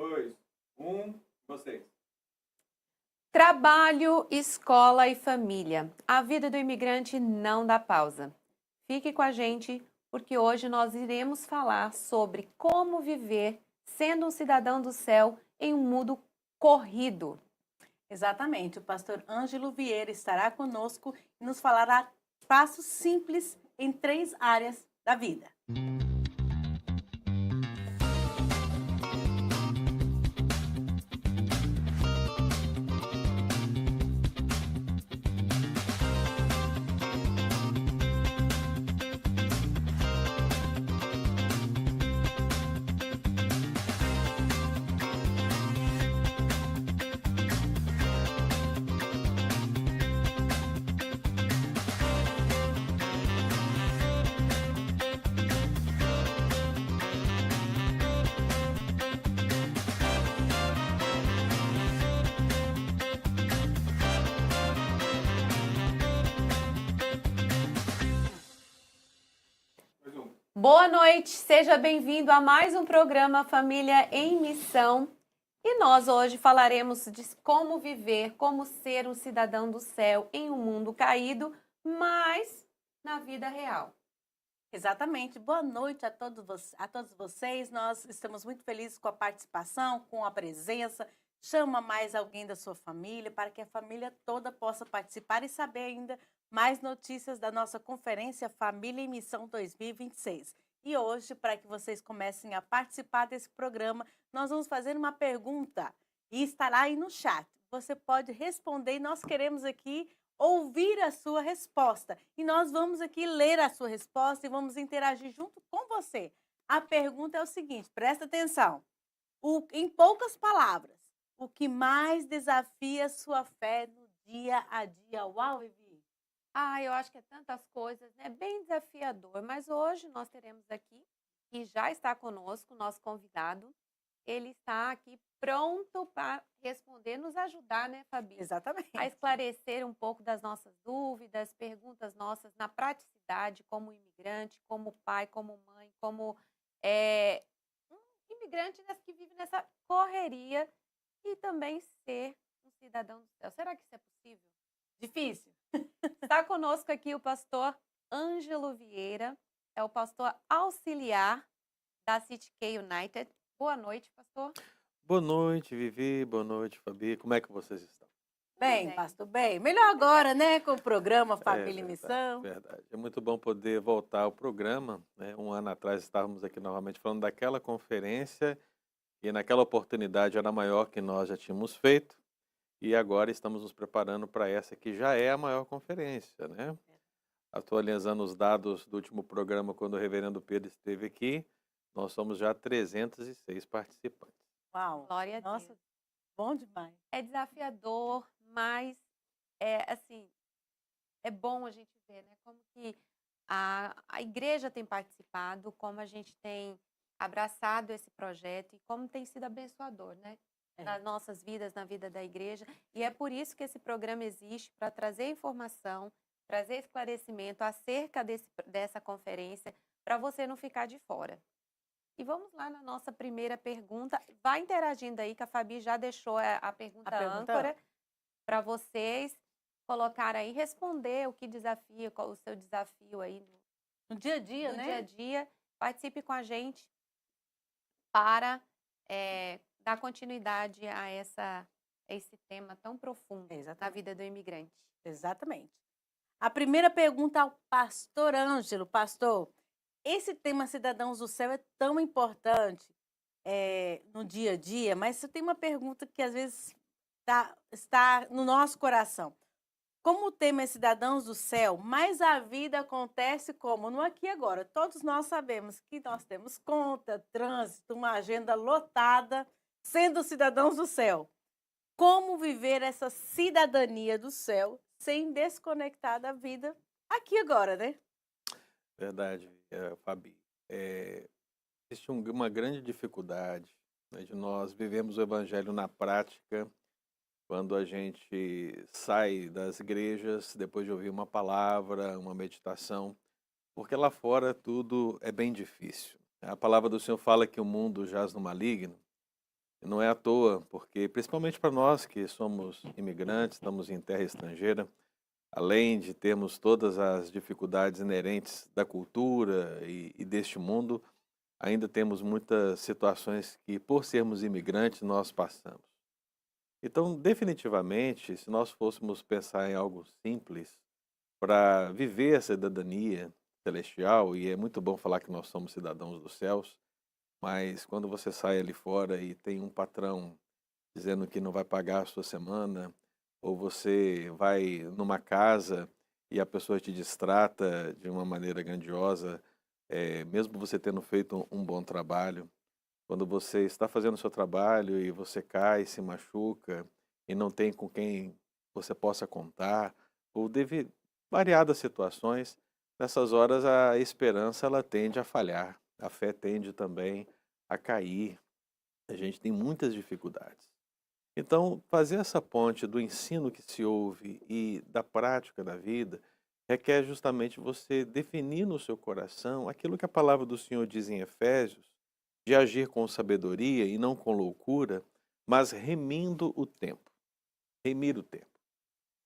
dois, um, vocês. Trabalho, escola e família. A vida do imigrante não dá pausa. Fique com a gente, porque hoje nós iremos falar sobre como viver sendo um cidadão do céu em um mundo corrido. Exatamente, o pastor Ângelo Vieira estará conosco e nos falará passos simples em 3 áreas da vida. Mais um. Boa noite, seja bem-vindo a mais um programa Família em Missão. E nós hoje falaremos de como viver, como ser um cidadão do céu em um mundo caído, mas na vida real. Exatamente, boa noite a todos vocês. Nós estamos muito felizes com a participação, com a presença. Chama mais alguém da sua família para que a família toda possa participar e saber ainda mais notícias da nossa conferência Família em Missão 2026. E hoje, para que vocês comecem a participar desse programa, nós vamos fazer uma pergunta e estará aí no chat. Você pode responder e nós queremos aqui ouvir a sua resposta. E nós vamos aqui ler a sua resposta e vamos interagir junto com você. A pergunta é o seguinte, presta atenção. Em poucas palavras, o que mais desafia sua fé no dia a dia? Uau, Vivi! Eu acho que é tantas coisas, né? Bem desafiador. Mas hoje nós teremos aqui, e já está conosco, nosso convidado. Ele está aqui pronto para responder, nos ajudar, né, Fabi? Exatamente. A esclarecer um pouco das nossas dúvidas, perguntas nossas na praticidade, como imigrante, como pai, como mãe, como um imigrante que vive nessa correria e também ser um cidadão do céu. Será que isso é possível? Difícil. Está conosco aqui o pastor Ângelo Vieira, é o pastor auxiliar da City K United. Boa noite, pastor. Boa noite, Vivi. Boa noite, Fabi. Como é que vocês estão? Bem, bem. pastor, bem. Melhor agora, né, com o programa Família em verdade, Missão. verdade. É muito bom poder voltar ao programa, né? Um ano atrás estávamos aqui novamente falando daquela conferência e naquela oportunidade era a maior que nós já tínhamos feito e agora estamos nos preparando para essa que já é a maior conferência, né? Atualizando os dados do último programa, quando o reverendo Pedro esteve aqui, nós somos já 306 participantes. Uau, Glória a nossa, Deus. bom demais. É desafiador, mas é bom a gente ver, né, como que a igreja tem participado, como a gente tem abraçado esse projeto e como tem sido abençoador, né, nas nossas vidas, na vida da igreja. E é por isso que esse programa existe, para trazer informação, trazer esclarecimento acerca dessa conferência, para você não ficar de fora. E vamos lá na nossa primeira pergunta. Vai interagindo aí, que a Fabi já deixou a pergunta âncora para vocês colocar aí, responder o que desafia, qual o seu desafio aí No dia a dia, no né? dia a dia. Participe com a gente para dar continuidade a esse tema tão profundo na Exatamente. vida do imigrante. Exatamente. A primeira pergunta ao pastor Ângelo. Pastor, esse tema Cidadãos do Céu é tão importante no dia a dia, mas eu tenho uma pergunta que às vezes está no nosso coração. Como o tema é Cidadãos do Céu, mas a vida acontece como? No aqui e agora. Todos nós sabemos que nós temos conta, trânsito, uma agenda lotada, sendo cidadãos do céu. Como viver essa cidadania do céu sem desconectar da vida aqui e agora, né? Verdade, Fabi. Existe uma grande dificuldade, né, de nós vivemos o evangelho na prática, quando a gente sai das igrejas depois de ouvir uma palavra, uma meditação, porque lá fora tudo é bem difícil. A palavra do Senhor fala que o mundo jaz no maligno, Não é à toa, porque principalmente para nós que somos imigrantes, estamos em terra estrangeira, além de termos todas as dificuldades inerentes da cultura e deste mundo, ainda temos muitas situações que, por sermos imigrantes, nós passamos. Então, definitivamente, se nós fôssemos pensar em algo simples para viver a cidadania celestial, e é muito bom falar que nós somos cidadãos dos céus, mas quando você sai ali fora e tem um patrão dizendo que não vai pagar a sua semana, ou você vai numa casa e a pessoa te distrata de uma maneira grandiosa, mesmo você tendo feito um bom trabalho, quando você está fazendo o seu trabalho e você cai, se machuca e não tem com quem você possa contar, ou devido variadas situações, nessas horas a esperança ela tende a falhar, a fé tende também a cair. A gente tem muitas dificuldades. Então, fazer essa ponte do ensino que se ouve e da prática da vida requer justamente você definir no seu coração aquilo que a palavra do Senhor diz em Efésios, de agir com sabedoria e não com loucura, mas remindo o tempo. Remir o tempo.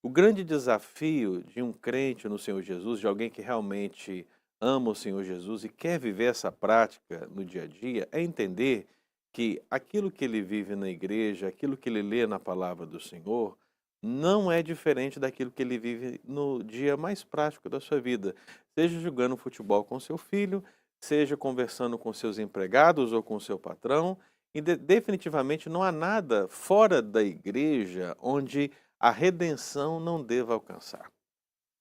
O grande desafio de um crente no Senhor Jesus, de alguém que realmente ama o Senhor Jesus e quer viver essa prática no dia a dia, é entender que aquilo que ele vive na igreja, aquilo que ele lê na palavra do Senhor, não é diferente daquilo que ele vive no dia mais prático da sua vida. Seja jogando futebol com seu filho, seja conversando com seus empregados ou com seu patrão, e definitivamente não há nada fora da igreja onde a redenção não deva alcançar.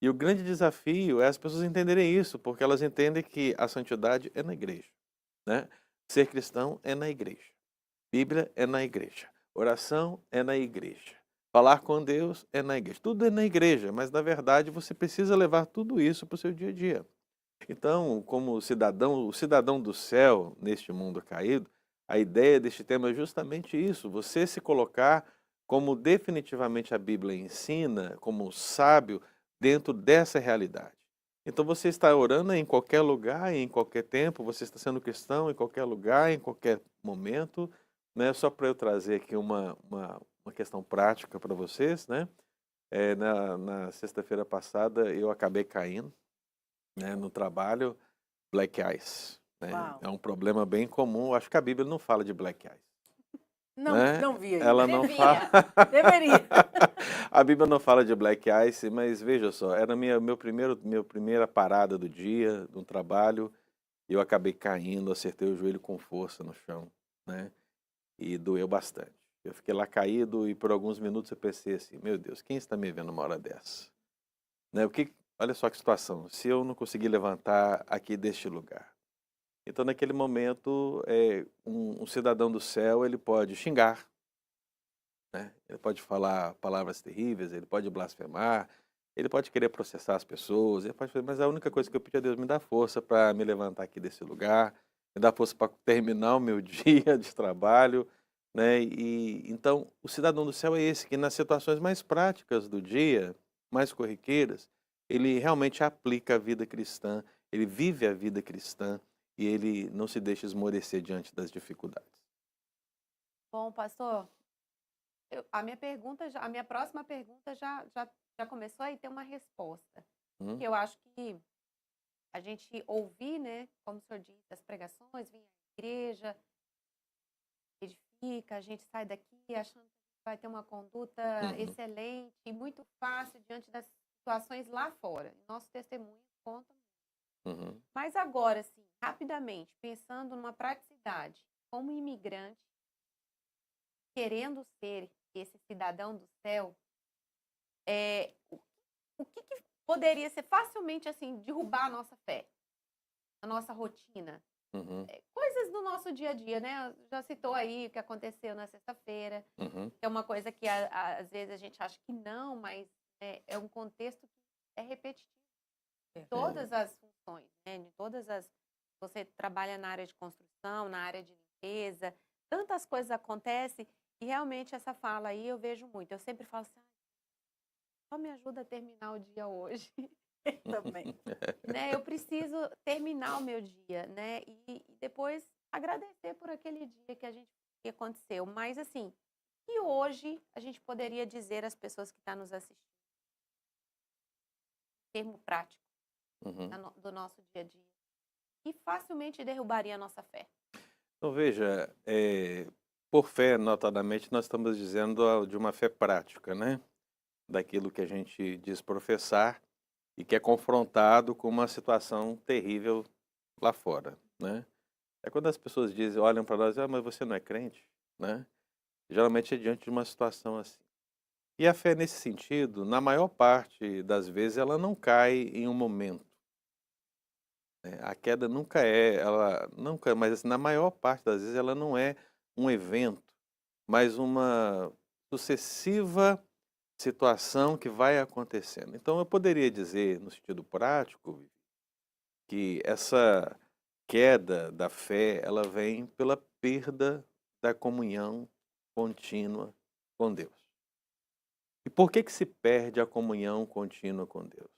E o grande desafio é as pessoas entenderem isso, porque elas entendem que a santidade é na igreja, né? Ser cristão é na igreja. Bíblia é na igreja. Oração é na igreja. Falar com Deus é na igreja. Tudo é na igreja, mas na verdade você precisa levar tudo isso para o seu dia a dia. Então, como cidadão, o cidadão do céu neste mundo caído, a ideia deste tema é justamente isso, você se colocar como definitivamente a Bíblia ensina, como sábio dentro dessa realidade. Então você está orando em qualquer lugar, em qualquer tempo, você está sendo cristão em qualquer lugar, em qualquer momento, né? Só para eu trazer aqui uma questão prática para vocês, né? Na sexta-feira passada eu acabei caindo, né, no trabalho, black eyes, né? Uau. É um problema bem comum, acho que a Bíblia não fala de black eyes. Não, Né? não vi ainda. Ela não Devia. fala. Deveria. A Bíblia não fala de black ice, mas veja só, era minha primeira parada do dia, no trabalho, e eu acabei caindo, acertei o joelho com força no chão, né? E doeu bastante. Eu fiquei lá caído e por alguns minutos eu pensei assim, meu Deus, quem está me vendo uma hora dessa? Né? Olha só que situação, se eu não conseguir levantar aqui deste lugar. Então, naquele momento, um cidadão do céu, ele pode xingar, né? Ele pode falar palavras terríveis, ele pode blasfemar, ele pode querer processar as pessoas, mas a única coisa que eu pedi a Deus, me dá força para me levantar aqui desse lugar, me dá força para terminar o meu dia de trabalho, né? E então, o cidadão do céu é esse, que nas situações mais práticas do dia, mais corriqueiras, ele realmente aplica a vida cristã, ele vive a vida cristã e ele não se deixa esmorecer diante das dificuldades. Bom, pastor, a minha próxima pergunta já começou a ter uma resposta. Hum? Eu acho que a gente ouvir, né, como o senhor disse, as pregações, vir à igreja, edifica, a gente sai daqui achando que vai ter uma conduta Uhum. excelente e muito fácil diante das situações lá fora. Nosso testemunho conta muito. Uhum. Mas agora, assim, rapidamente, pensando numa praticidade, como imigrante, querendo ser esse cidadão do céu, o que poderia ser facilmente assim derrubar a nossa fé, a nossa rotina? Uhum. Coisas do nosso dia a dia, né? Já citou aí o que aconteceu na sexta-feira, Uhum. que é uma coisa que às vezes a gente acha que não, mas é um contexto que é repetitivo em todas as funções, né? Em todas as... Você trabalha na área de construção, na área de limpeza, tantas coisas acontecem e realmente essa fala aí eu vejo muito. Eu sempre falo assim, só me ajuda a terminar o dia hoje. Também. Né? Eu preciso terminar o meu dia, né? E depois agradecer por aquele dia que a gente que aconteceu. Mas, assim, e hoje a gente poderia dizer às pessoas que estão nos assistindo, em termo prático, Uhum. do nosso dia a dia, que facilmente derrubaria a nossa fé? Então, veja, por fé, notadamente, nós estamos dizendo de uma fé prática, né? Daquilo que a gente diz professar e que é confrontado com uma situação terrível lá fora, né? É quando as pessoas dizem, olham para nós, mas você não é crente, né? Geralmente é diante de uma situação assim. E a fé nesse sentido, na maior parte das vezes, ela não cai em um momento, né? A queda nunca, mas assim, na maior parte das vezes ela não é um evento, mas uma sucessiva situação que vai acontecendo. Então eu poderia dizer, no sentido prático, que essa queda da fé, ela vem pela perda da comunhão contínua com Deus. E por que se perde a comunhão contínua com Deus?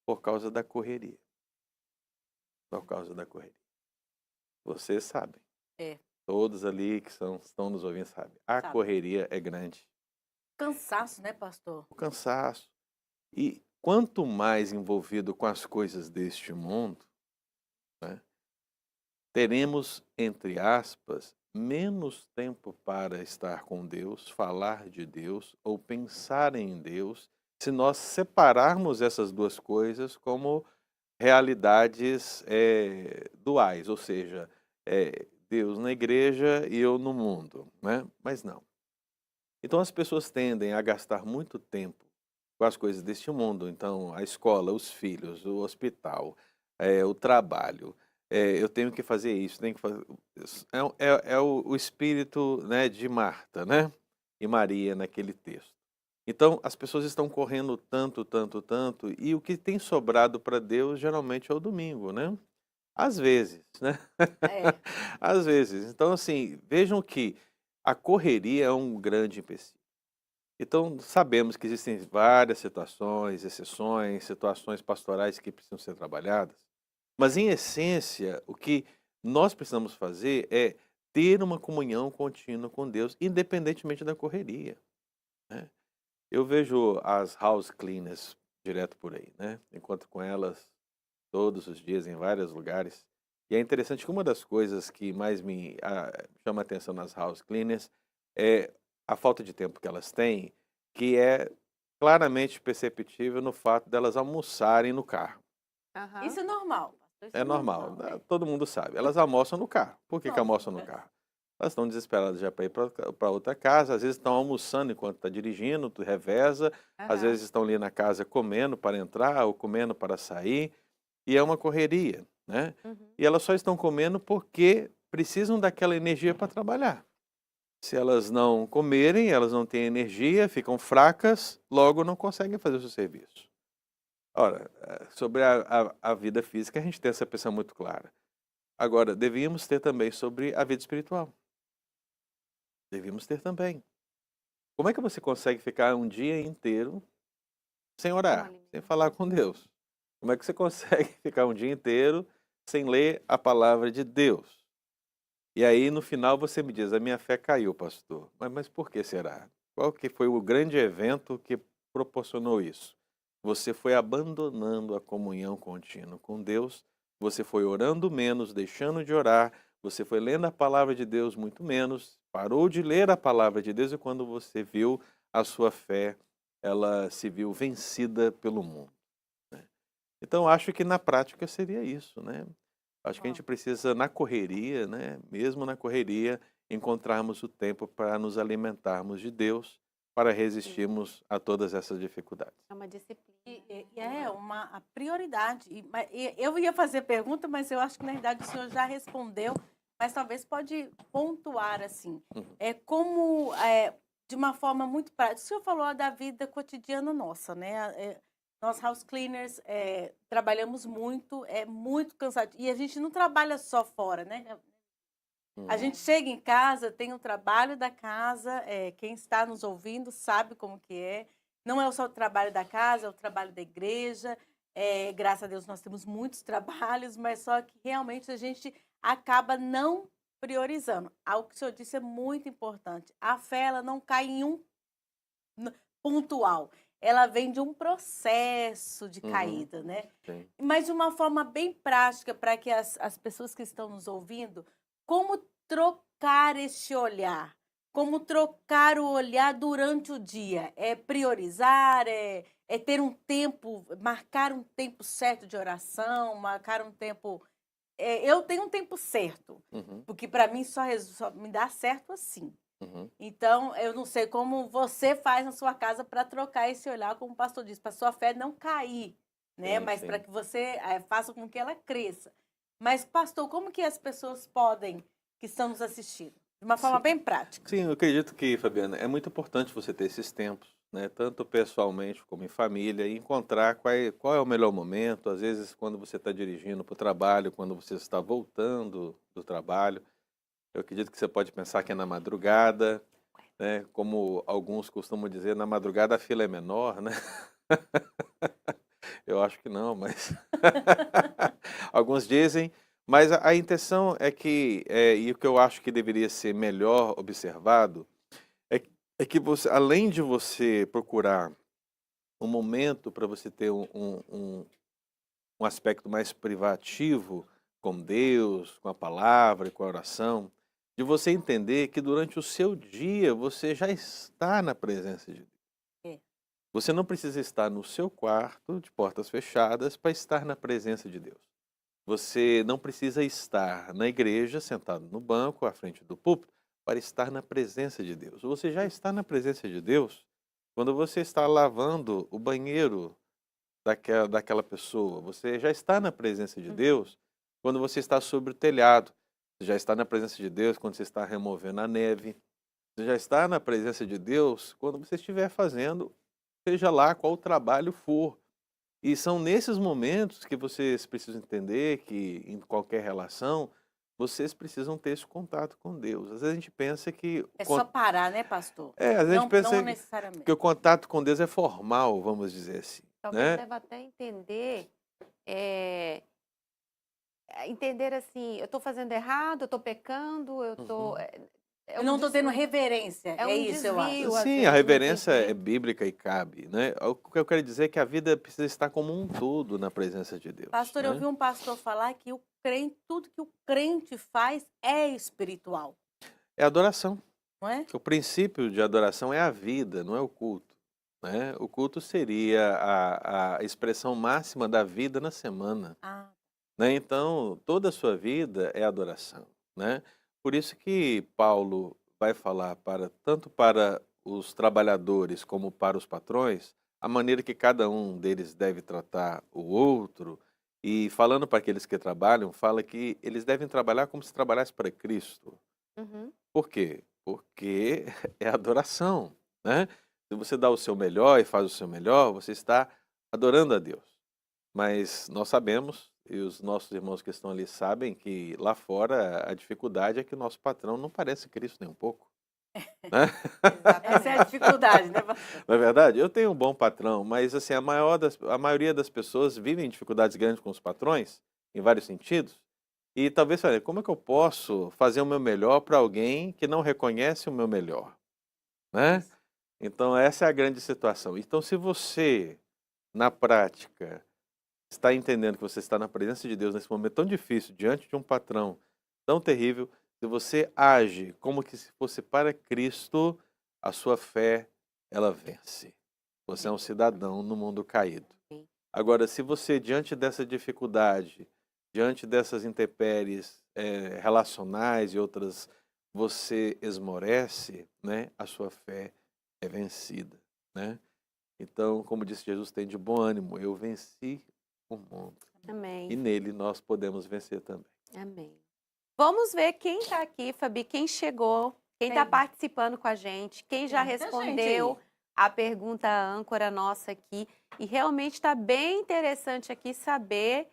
Por causa da correria. Por causa da correria. Vocês sabem. É. Todos ali que estão nos ouvindo sabem. A Sabe. correria é grande. Cansaço, né, pastor? O cansaço. E quanto mais envolvido com as coisas deste mundo, né, teremos, entre aspas, menos tempo para estar com Deus, falar de Deus ou pensar em Deus, se nós separarmos essas duas coisas como realidades duais, ou seja, Deus na igreja e eu no mundo, né? Mas não. Então as pessoas tendem a gastar muito tempo com as coisas deste mundo. Então a escola, os filhos, o hospital, o trabalho. Eu tenho que fazer isso, tenho que fazer. É o espírito, né, de Marta, né? E Maria naquele texto. Então as pessoas estão correndo tanto, tanto, tanto, e o que tem sobrado para Deus geralmente é o domingo, né? Às vezes, né? É. Às vezes. Então, assim, vejam que a correria é um grande empecilho. Então, sabemos que existem várias situações, exceções, situações pastorais que precisam ser trabalhadas, mas, em essência, o que nós precisamos fazer é ter uma comunhão contínua com Deus, independentemente da correria, né? Eu vejo as house cleaners direto por aí, né? Encontro com elas todos os dias em vários lugares. E é interessante que uma das coisas que mais me chama a atenção nas house cleaners é a falta de tempo que elas têm, que é claramente perceptível no fato delas almoçarem no carro. Aham. Isso é normal, pastor. Isso É normal, é. todo mundo sabe. Elas almoçam no carro. Por que Nossa, almoçam no carro? Elas estão desesperadas já para ir para outra casa, às vezes estão almoçando enquanto está dirigindo, tu reveza, às Aham. vezes estão ali na casa comendo para entrar ou comendo para sair, e é uma correria, né? Uhum. E elas só estão comendo porque precisam daquela energia para trabalhar. Se elas não comerem, elas não têm energia, ficam fracas, logo não conseguem fazer o seu serviço. Ora, sobre a vida física, a gente tem essa percepção muito clara. Agora, devíamos ter também sobre a vida espiritual. Devíamos ter também. Como é que você consegue ficar um dia inteiro sem orar, sem alimento. falar com Deus? Como é que você consegue ficar um dia inteiro sem ler a palavra de Deus? E aí, no final, você me diz, a minha fé caiu, pastor. Mas por que será? Qual que foi o grande evento que proporcionou isso? Você foi abandonando a comunhão contínua com Deus, você foi orando menos, deixando de orar, você foi lendo a palavra de Deus muito menos, parou de ler a palavra de Deus e quando você viu a sua fé, ela se viu vencida pelo mundo, né? Então, acho que na prática seria isso, né? Acho que a gente precisa, na correria, né, mesmo na correria, encontrarmos o tempo para nos alimentarmos de Deus, para resistirmos a todas essas dificuldades. É uma disciplina. E é a prioridade. Eu ia fazer pergunta, mas eu acho que na verdade o senhor já respondeu, mas talvez pode pontuar assim. Uhum. De uma forma muito prática. O senhor falou da vida cotidiana nossa, né? Nós house cleaners trabalhamos muito, é muito cansado. E a gente não trabalha só fora, né? A gente chega em casa, tem o trabalho da casa, quem está nos ouvindo sabe como que é. Não é só o trabalho da casa, é o trabalho da igreja. Graças a Deus nós temos muitos trabalhos, mas só que realmente a gente acaba não priorizando. Algo que o senhor disse é muito importante. A fé, ela não cai em um pontual. Ela vem de um processo de Uhum. caída, né? Sim. Mas de uma forma bem prática para que as pessoas que estão nos ouvindo, como trocar este olhar? Como trocar o olhar durante o dia? É priorizar, é ter um tempo, marcar um tempo certo de oração, marcar um tempo. Eu tenho um tempo certo, Uhum. porque para mim só me dá certo assim. Uhum. Então, eu não sei como você faz na sua casa para trocar esse olhar, como o pastor disse, para sua fé não cair, né? Sim, Mas para sim. que você faça com que ela cresça. Mas, pastor, como que as pessoas podem, que estão nos assistindo? De uma forma Sim. bem prática. Sim, eu acredito que, Fabiana, é muito importante você ter esses tempos, né? Tanto pessoalmente como em família, e encontrar qual é o melhor momento. Às vezes, quando você está dirigindo para o trabalho, quando você está voltando do trabalho, eu acredito que você pode pensar que é na madrugada, né? Como alguns costumam dizer, na madrugada a fila é menor, né? Eu acho que não, mas alguns dizem. Mas a intenção é que, e o que eu acho que deveria ser melhor observado, é, é que você, além de você procurar um momento para você ter um aspecto mais privativo com Deus, com a palavra e com a oração, de você entender que durante o seu dia você já está na presença de Deus. É. Você não precisa estar no seu quarto, de portas fechadas, para estar na presença de Deus. Você não precisa estar na igreja, sentado no banco, à frente do púlpito, para estar na presença de Deus. Você já está na presença de Deus quando você está lavando o banheiro daquela pessoa. Você já está na presença de Deus quando você está sobre o telhado. Você já está na presença de Deus quando você está removendo a neve. Você já está na presença de Deus quando você estiver fazendo, seja lá qual trabalho for. E são nesses momentos que vocês precisam entender que, em qualquer relação, vocês precisam ter esse contato com Deus. Às vezes a gente pensa que É só parar, né, pastor? às vezes a gente Não pensa necessariamente. que o contato com Deus é formal, vamos dizer assim, Talvez né? deva até entender, entender assim, eu estou fazendo errado, eu estou pecando, eu estou... Uhum. Eu não estou tendo reverência. É É um isso, eu acho. desvio, às Sim, vezes, a no reverência é entender. bíblica e cabe, né? O que eu quero dizer é que a vida precisa estar como um todo na presença de Deus, Pastor, eu né? vi um pastor falar que o crente, tudo que o crente faz é espiritual, É adoração. não é? O princípio de adoração é a vida, não é o culto, né? O culto seria a expressão máxima da vida na semana, Ah, né? Então, toda a sua vida é adoração, né? Por isso que Paulo vai falar tanto para os trabalhadores como para os patrões, a maneira que cada um deles deve tratar o outro, e falando para aqueles que trabalham, fala que eles devem trabalhar como se trabalhasse para Cristo. Uhum. Por quê? Porque é adoração, né? Se você dá o seu melhor e faz o seu melhor, você está adorando a Deus. Mas nós sabemos, e os nossos irmãos que estão ali sabem, que lá fora a dificuldade é que o nosso patrão não parece Cristo nem um pouco, né? essa é a dificuldade, né, pastor? Não é verdade? Eu tenho um bom patrão, mas assim, a maioria das pessoas vivem dificuldades grandes com os patrões, em vários sentidos, e talvez falem, como é que eu posso fazer o meu melhor para alguém que não reconhece o meu melhor, né? Então essa é a grande situação. Então se você, na prática, está entendendo que você está na presença de Deus nesse momento tão difícil, diante de um patrão tão terrível, se você age como que se fosse para Cristo, a sua fé, ela vence. Você é um cidadão no mundo caído. Agora, se você, diante dessa dificuldade, diante dessas intempéries relacionais e outras, você esmorece, né, a sua fé é vencida, né? Então, como disse Jesus, tem de bom ânimo, eu venci o mundo. E Amém. nele nós podemos vencer também. Amém. Vamos ver quem está aqui, Fabi, quem chegou, quem está Quem? participando com a gente, quem já Muita gente respondeu aí. a pergunta âncora nossa aqui. E realmente está bem interessante aqui saber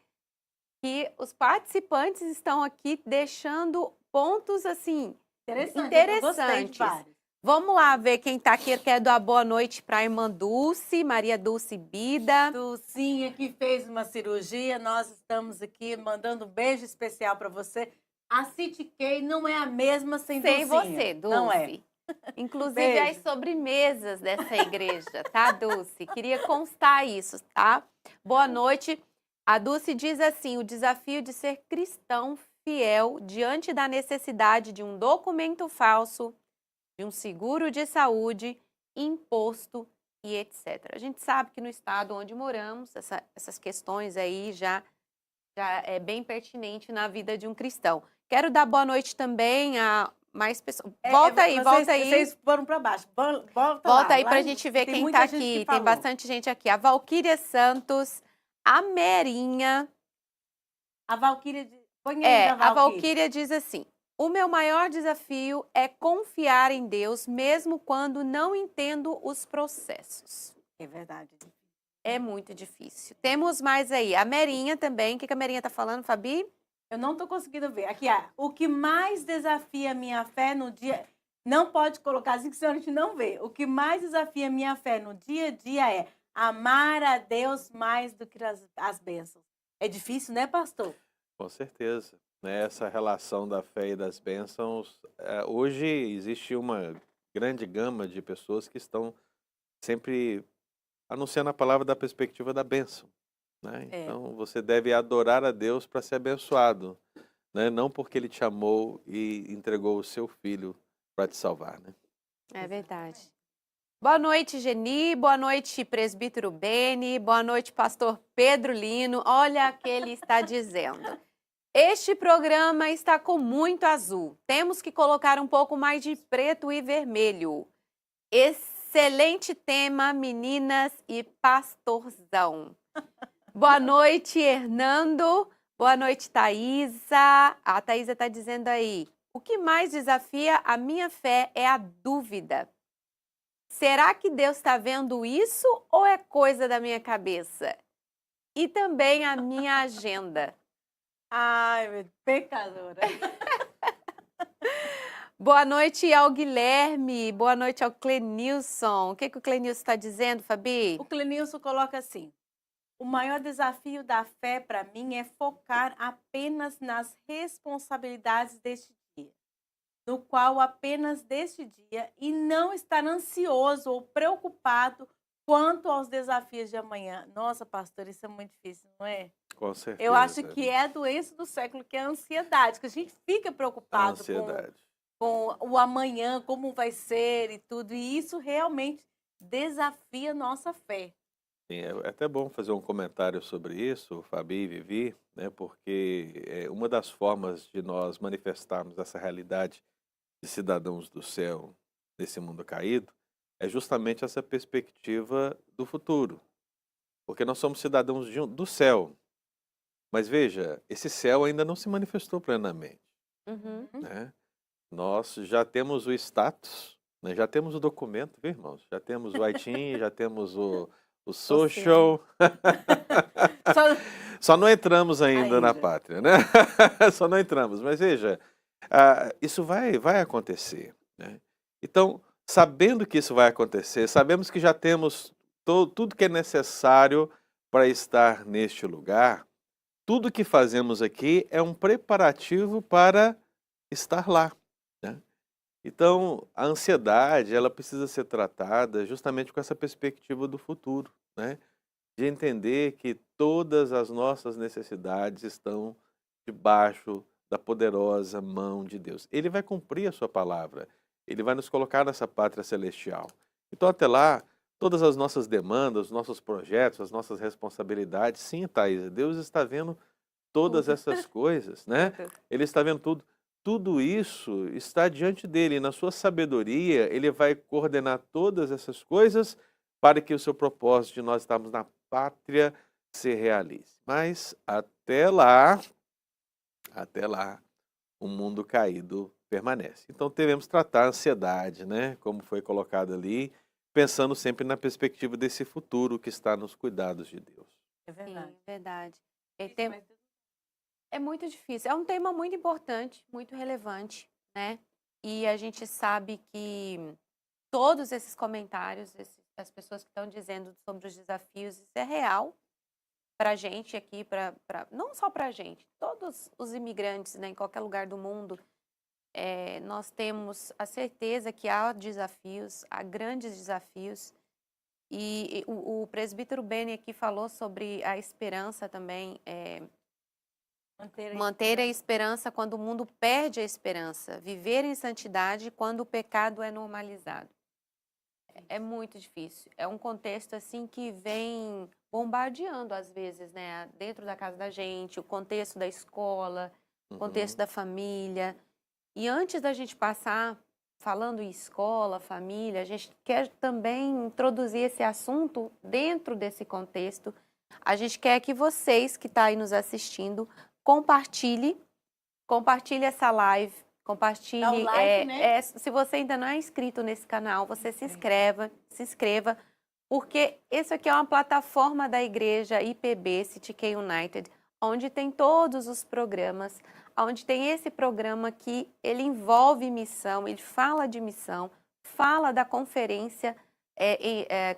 que os participantes estão aqui deixando pontos assim Interessante. Eu gostei de interessantes. vários. Vamos lá ver quem está aqui. Quer dar boa noite para a irmã Dulce, Maria Dulce Bida. Dulcinha que fez uma cirurgia, nós estamos aqui mandando um beijo especial para você. A City Kay não é a mesma sem Sem Dulcinha. você, Dulce. Não é. Inclusive as Beijo. sobremesas dessa igreja, tá, Dulce? Queria constar isso, tá? Boa noite. A Dulce diz assim: o desafio de ser cristão fiel diante da necessidade de um documento falso, de um seguro de saúde, imposto e etc. A gente sabe que no estado onde moramos, essas questões aí já é bem pertinente na vida de um cristão. Quero dar boa noite também a mais pessoas. Volta aí, volta aí. Vocês foram para baixo. Volta Volta lá, aí lá para a gente ver tem quem muita está gente que aqui. Tem falou. bastante gente aqui. A Valquíria Santos, a Merinha. A Valquíria... Põe aí da A Valquíria. Valquíria diz assim: o meu maior desafio é confiar em Deus, mesmo quando não entendo os processos. É verdade. É muito difícil. Temos mais aí. A Merinha também. O que a Merinha está falando, Fabi? Eu não estou conseguindo ver. Aqui, o que mais desafia a minha fé no dia... Não pode colocar assim, que senão a gente não vê. O que mais desafia a minha fé no dia a dia é amar a Deus mais do que as bênçãos. É difícil, né, pastor? Com certeza. Né? Essa relação da fé e das bênçãos. Hoje existe uma grande gama de pessoas que estão sempre anunciando a palavra da perspectiva da bênção. Né? Então você deve adorar a Deus para ser abençoado. Né? Não porque Ele te amou e entregou o seu filho para te salvar. Né? É verdade. Boa noite, Geni. Boa noite, presbítero Beni. Boa noite, pastor Pedro Lino. Olha o que ele está dizendo. Este programa está com muito azul. Temos que colocar um pouco mais de preto e vermelho. Excelente tema, meninas e pastorzão. Boa noite, Hernando. Boa noite, Thaisa. A Thaisa está dizendo aí: o que mais desafia a minha fé é a dúvida. Será que Deus está vendo isso ou é coisa da minha cabeça? E também a minha agenda. Ai, meu pecadora. Boa noite ao Guilherme. Boa noite ao Clenilson. O que o Clenilson está dizendo, Fabi? O Clenilson coloca assim: o maior desafio da fé para mim é focar apenas nas responsabilidades deste dia, no qual apenas deste dia, e não estar ansioso ou preocupado quanto aos desafios de amanhã. Nossa, pastor, isso é muito difícil, não é? Com certeza. Eu acho que é a doença do século, que é a ansiedade, que a gente fica A preocupado ansiedade. com o amanhã, como vai ser e tudo, e isso realmente desafia a nossa fé. Sim, é até bom fazer um comentário sobre isso, Fabi e Vivi, né? Porque uma das formas de nós manifestarmos essa realidade de cidadãos do céu nesse mundo caído é justamente essa perspectiva do futuro. Porque nós somos cidadãos do céu. Mas veja, esse céu ainda não se manifestou plenamente. Uhum. Né? Nós já temos o status, né? Já temos o documento, viu, irmãos? Já temos o ITIN, já temos o social. Só não entramos ainda na pátria, né? Só não entramos. Mas veja, isso vai acontecer. Né? Então, sabendo que isso vai acontecer, sabemos que já temos tudo que é necessário para estar neste lugar. Tudo que fazemos aqui é um preparativo para estar lá. Né? Então, a ansiedade, ela precisa ser tratada justamente com essa perspectiva do futuro, né? De entender que todas as nossas necessidades estão debaixo da poderosa mão de Deus. Ele vai cumprir a sua palavra, ele vai nos colocar nessa pátria celestial. Então, até lá, todas as nossas demandas, os nossos projetos, as nossas responsabilidades, sim, Thaisa, Deus está vendo todas essas coisas, né? Ele está vendo tudo. Tudo isso está diante dele, e na sua sabedoria, ele vai coordenar todas essas coisas para que o seu propósito de nós estarmos na pátria se realize. Mas até lá, o mundo caído permanece. Então devemos tratar a ansiedade, né? Como foi colocado ali, pensando sempre na perspectiva desse futuro que está nos cuidados de Deus. É verdade. Sim, verdade. É muito difícil. É um tema muito importante, muito relevante, né? E a gente sabe que todos esses comentários, as pessoas que estão dizendo sobre os desafios, isso é real. para a gente aqui, não só para a gente, todos os imigrantes, né, em qualquer lugar do mundo, nós temos a certeza que há desafios, há grandes desafios, e o presbítero Beni aqui falou sobre a esperança também, manter a esperança quando o mundo perde a esperança, viver em santidade quando o pecado é normalizado. É muito difícil. É um contexto assim que vem bombardeando às vezes, né, dentro da casa da gente, o contexto da escola, o contexto da família. E antes da gente passar falando em escola, família, a gente quer também introduzir esse assunto dentro desse contexto. A gente quer que vocês que estão aí nos assistindo compartilhe essa live, compartilhe. Dá o like, né? Se você ainda não é inscrito nesse canal, você se inscreva, porque isso aqui é uma plataforma da igreja IPB, City K United, onde tem todos os programas, onde tem esse programa que ele envolve missão, ele fala de missão, fala da conferência,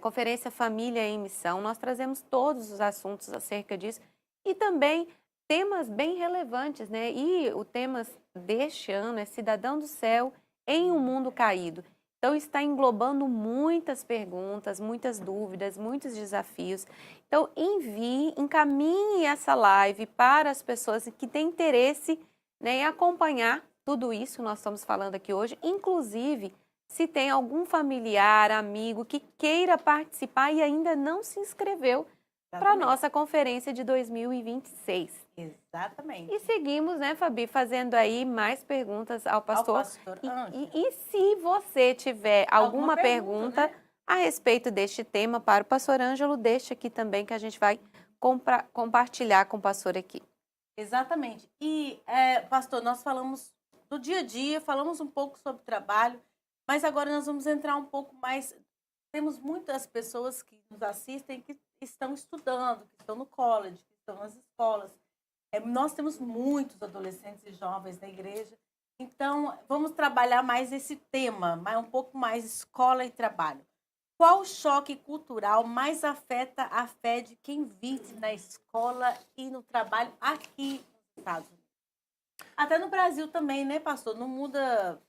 Conferência Família em Missão. Nós trazemos todos os assuntos acerca disso e também temas bem relevantes, né? E o tema deste ano é Cidadão do Céu em um Mundo Caído. Então, está englobando muitas perguntas, muitas dúvidas, muitos desafios. Então, encaminhe essa live para as pessoas que têm interesse, né, em acompanhar tudo isso que nós estamos falando aqui hoje. Inclusive, se tem algum familiar, amigo que queira participar e ainda não se inscreveu para a nossa conferência de 2026. Exatamente. E seguimos, né, Fabi, fazendo aí mais perguntas ao pastor. E se você tiver alguma pergunta, né, a respeito deste tema para o pastor Ângelo, deixa aqui também que a gente vai compartilhar com o pastor aqui. Exatamente. E, pastor, nós falamos do dia a dia, falamos um pouco sobre trabalho, mas agora nós vamos entrar um pouco mais. Temos muitas pessoas que nos assistem que estão estudando, que estão no college, que estão nas escolas. Nós temos muitos adolescentes e jovens na igreja, então vamos trabalhar mais esse tema, um pouco mais escola e trabalho. Qual choque cultural mais afeta a fé de quem vive na escola e no trabalho aqui nos Estados Unidos? Até no Brasil também, né, pastor? Não muda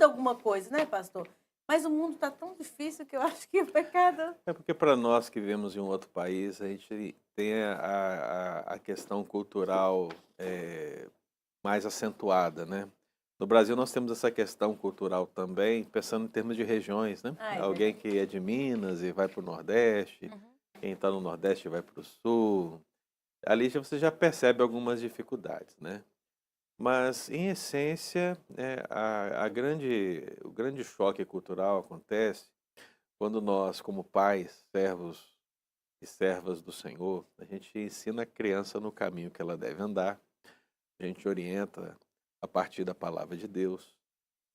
alguma coisa, né, pastor? Mas o mundo está tão difícil que eu acho que o pecado... É porque para nós que vivemos em um outro país, a gente tem a questão cultural mais acentuada, né? No Brasil nós temos essa questão cultural também, pensando em termos de regiões, né? Alguém que é de Minas e vai para o Nordeste, quem está no Nordeste vai para o Sul. Ali você já percebe algumas dificuldades, né? Mas, em essência, o grande choque cultural acontece quando nós, como pais, servos e servas do Senhor, a gente ensina a criança no caminho que ela deve andar, a gente orienta a partir da palavra de Deus.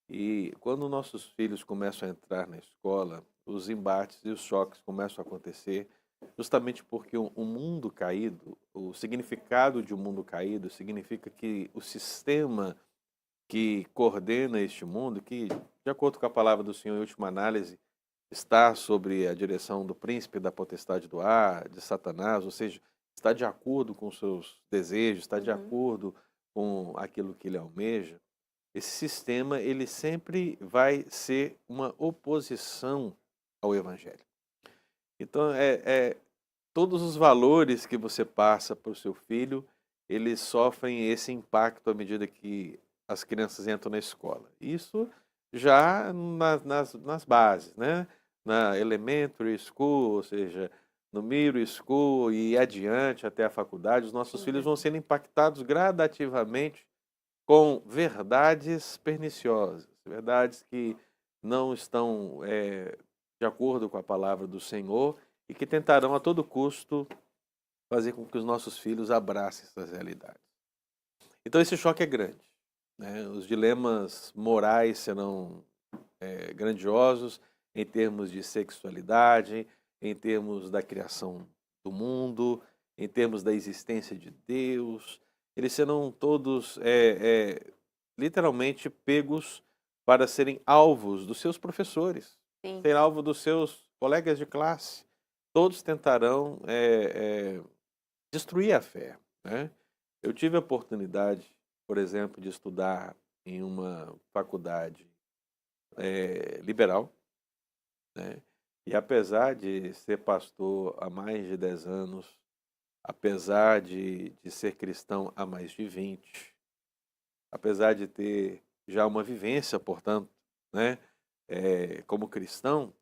E quando nossos filhos começam a entrar na escola, os embates e os choques começam a acontecer, justamente porque o mundo caído, o significado de um mundo caído significa que o sistema que coordena este mundo, que, de acordo com a palavra do Senhor em última análise, está sobre a direção do príncipe da potestade do ar, de Satanás, ou seja, está de acordo com os seus desejos, está de acordo com aquilo que ele almeja, esse sistema ele sempre vai ser uma oposição ao Evangelho. Então, todos os valores que você passa para o seu filho, eles sofrem esse impacto à medida que as crianças entram na escola. Isso já nas bases, né? Na elementary school, ou seja, no middle school e adiante até a faculdade, os nossos filhos vão sendo impactados gradativamente com verdades perniciosas, verdades que não estão de acordo com a palavra do Senhor e que tentarão a todo custo fazer com que os nossos filhos abracem essas realidades. Então esse choque é grande, né? Os dilemas morais serão grandiosos em termos de sexualidade, em termos da criação do mundo, em termos da existência de Deus. Eles serão todos literalmente pegos para serem alvos dos seus professores, ser alvo dos seus colegas de classe. Todos tentarão destruir a fé, né? Eu tive a oportunidade, por exemplo, de estudar em uma faculdade liberal, né? E apesar de ser pastor há mais de 10 anos, apesar de ser cristão há mais de 20, apesar de ter já uma vivência, portanto, né, como cristão,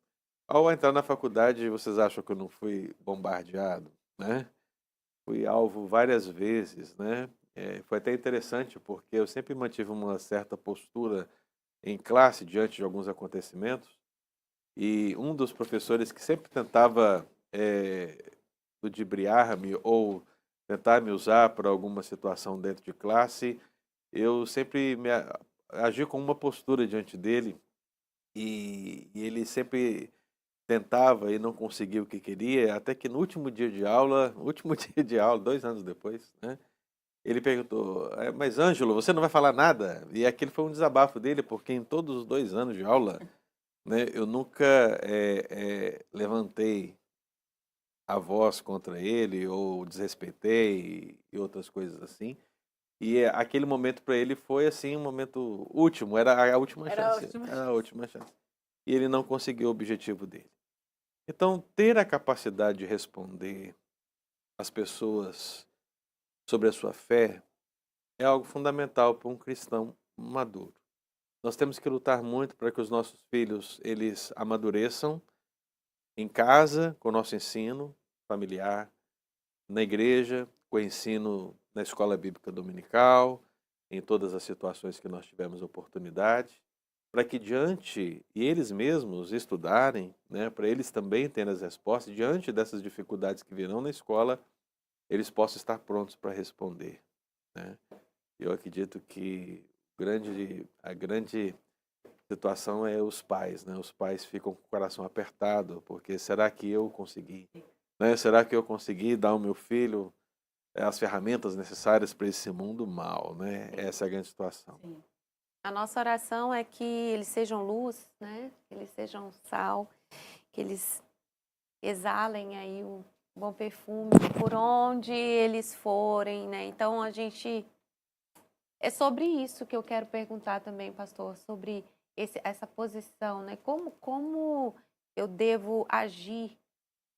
ao entrar na faculdade, vocês acham que eu não fui bombardeado, né? Fui alvo várias vezes, né? Foi até interessante porque eu sempre mantive uma certa postura em classe diante de alguns acontecimentos e um dos professores que sempre tentava ludibriar-me ou tentar me usar para alguma situação dentro de classe, eu sempre agi com uma postura diante dele e ele sempre tentava e não conseguia o que queria, até que no último dia de aula, 2 anos depois, né, ele perguntou, mas Ângelo, você não vai falar nada? E aquele foi um desabafo dele, porque em todos os 2 anos de aula, né, eu nunca levantei a voz contra ele ou desrespeitei e outras coisas assim. E aquele momento para ele foi assim um momento último, era a última Era a chance, última era a chance. última chance. E ele não conseguiu o objetivo dele. Então, ter a capacidade de responder às pessoas sobre a sua fé é algo fundamental para um cristão maduro. Nós temos que lutar muito para que os nossos filhos eles amadureçam em casa, com o nosso ensino familiar, na igreja, com o ensino na escola bíblica dominical, em todas as situações que nós tivemos oportunidade, para que e eles mesmos estudarem, né, para eles também terem as respostas, diante dessas dificuldades que virão na escola, eles possam estar prontos para responder, né? Eu acredito que a grande situação é os pais, né? Os pais ficam com o coração apertado, porque será que eu consegui? Né? Será que eu consegui dar ao meu filho as ferramentas necessárias para esse mundo mal, né? Essa é a grande situação. Sim. A nossa oração é que eles sejam luz, né? Que eles sejam sal, que eles exalem aí o bom perfume por onde eles forem, né? Então é sobre isso que eu quero perguntar também, pastor, sobre essa posição, né? Como eu devo agir,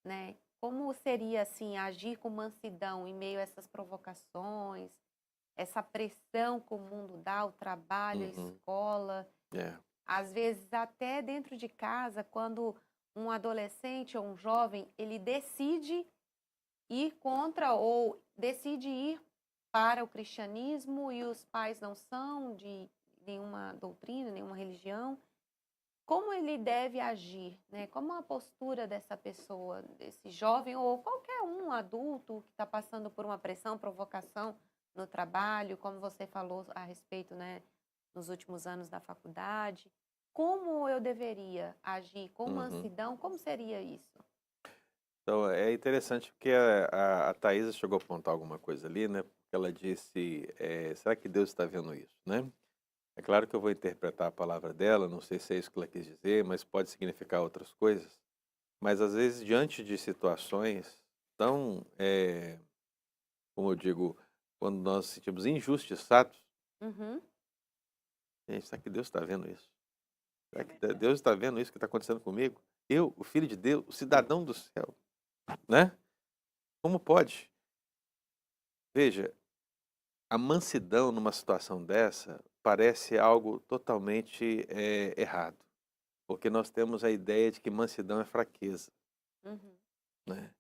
né? Como seria assim agir com mansidão em meio a essas provocações, essa pressão que o mundo dá, o trabalho, a Uhum. escola, É. às vezes até dentro de casa, quando um adolescente ou um jovem, ele decide ir contra ou decide ir para o cristianismo e os pais não são de nenhuma doutrina, nenhuma religião, como ele deve agir, né? Como a postura dessa pessoa, desse jovem ou qualquer um adulto que está passando por uma pressão, provocação no trabalho, como você falou a respeito, né, nos últimos anos da faculdade, como eu deveria agir com Uhum. mansidão? Como seria isso? Então, é interessante porque a Thaisa chegou a apontar alguma coisa ali, né? Porque ela disse, será que Deus está vendo isso, né? É claro que eu vou interpretar a palavra dela, não sei se é isso que ela quis dizer, mas pode significar outras coisas. Mas, às vezes, diante de situações tão, como eu digo, quando nós nos sentimos injustiçados, Uhum. gente, será que Deus está vendo isso? Será que Deus está vendo isso que está acontecendo comigo? Eu, o Filho de Deus, o cidadão do céu, né? Como pode? Veja, a mansidão numa situação dessa parece algo totalmente errado, porque nós temos a ideia de que mansidão é fraqueza, Uhum. né?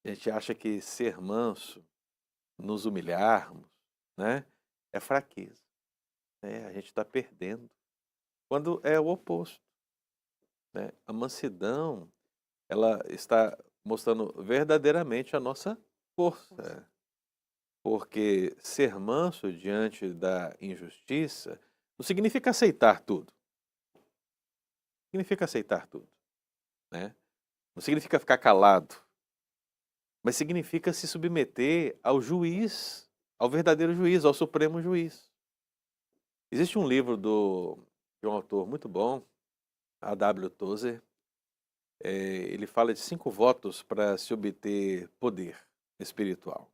A gente acha que ser manso, nos humilharmos, né, é fraqueza, né? A gente está perdendo, quando é o oposto, né? A mansidão, ela está mostrando verdadeiramente a nossa força, porque ser manso diante da injustiça não significa aceitar tudo. Significa aceitar tudo, né? Não significa ficar calado, mas significa se submeter ao juiz, ao verdadeiro juiz, ao supremo juiz. Existe um livro de um autor muito bom, A.W. Tozer. Ele fala de 5 votos para se obter poder espiritual.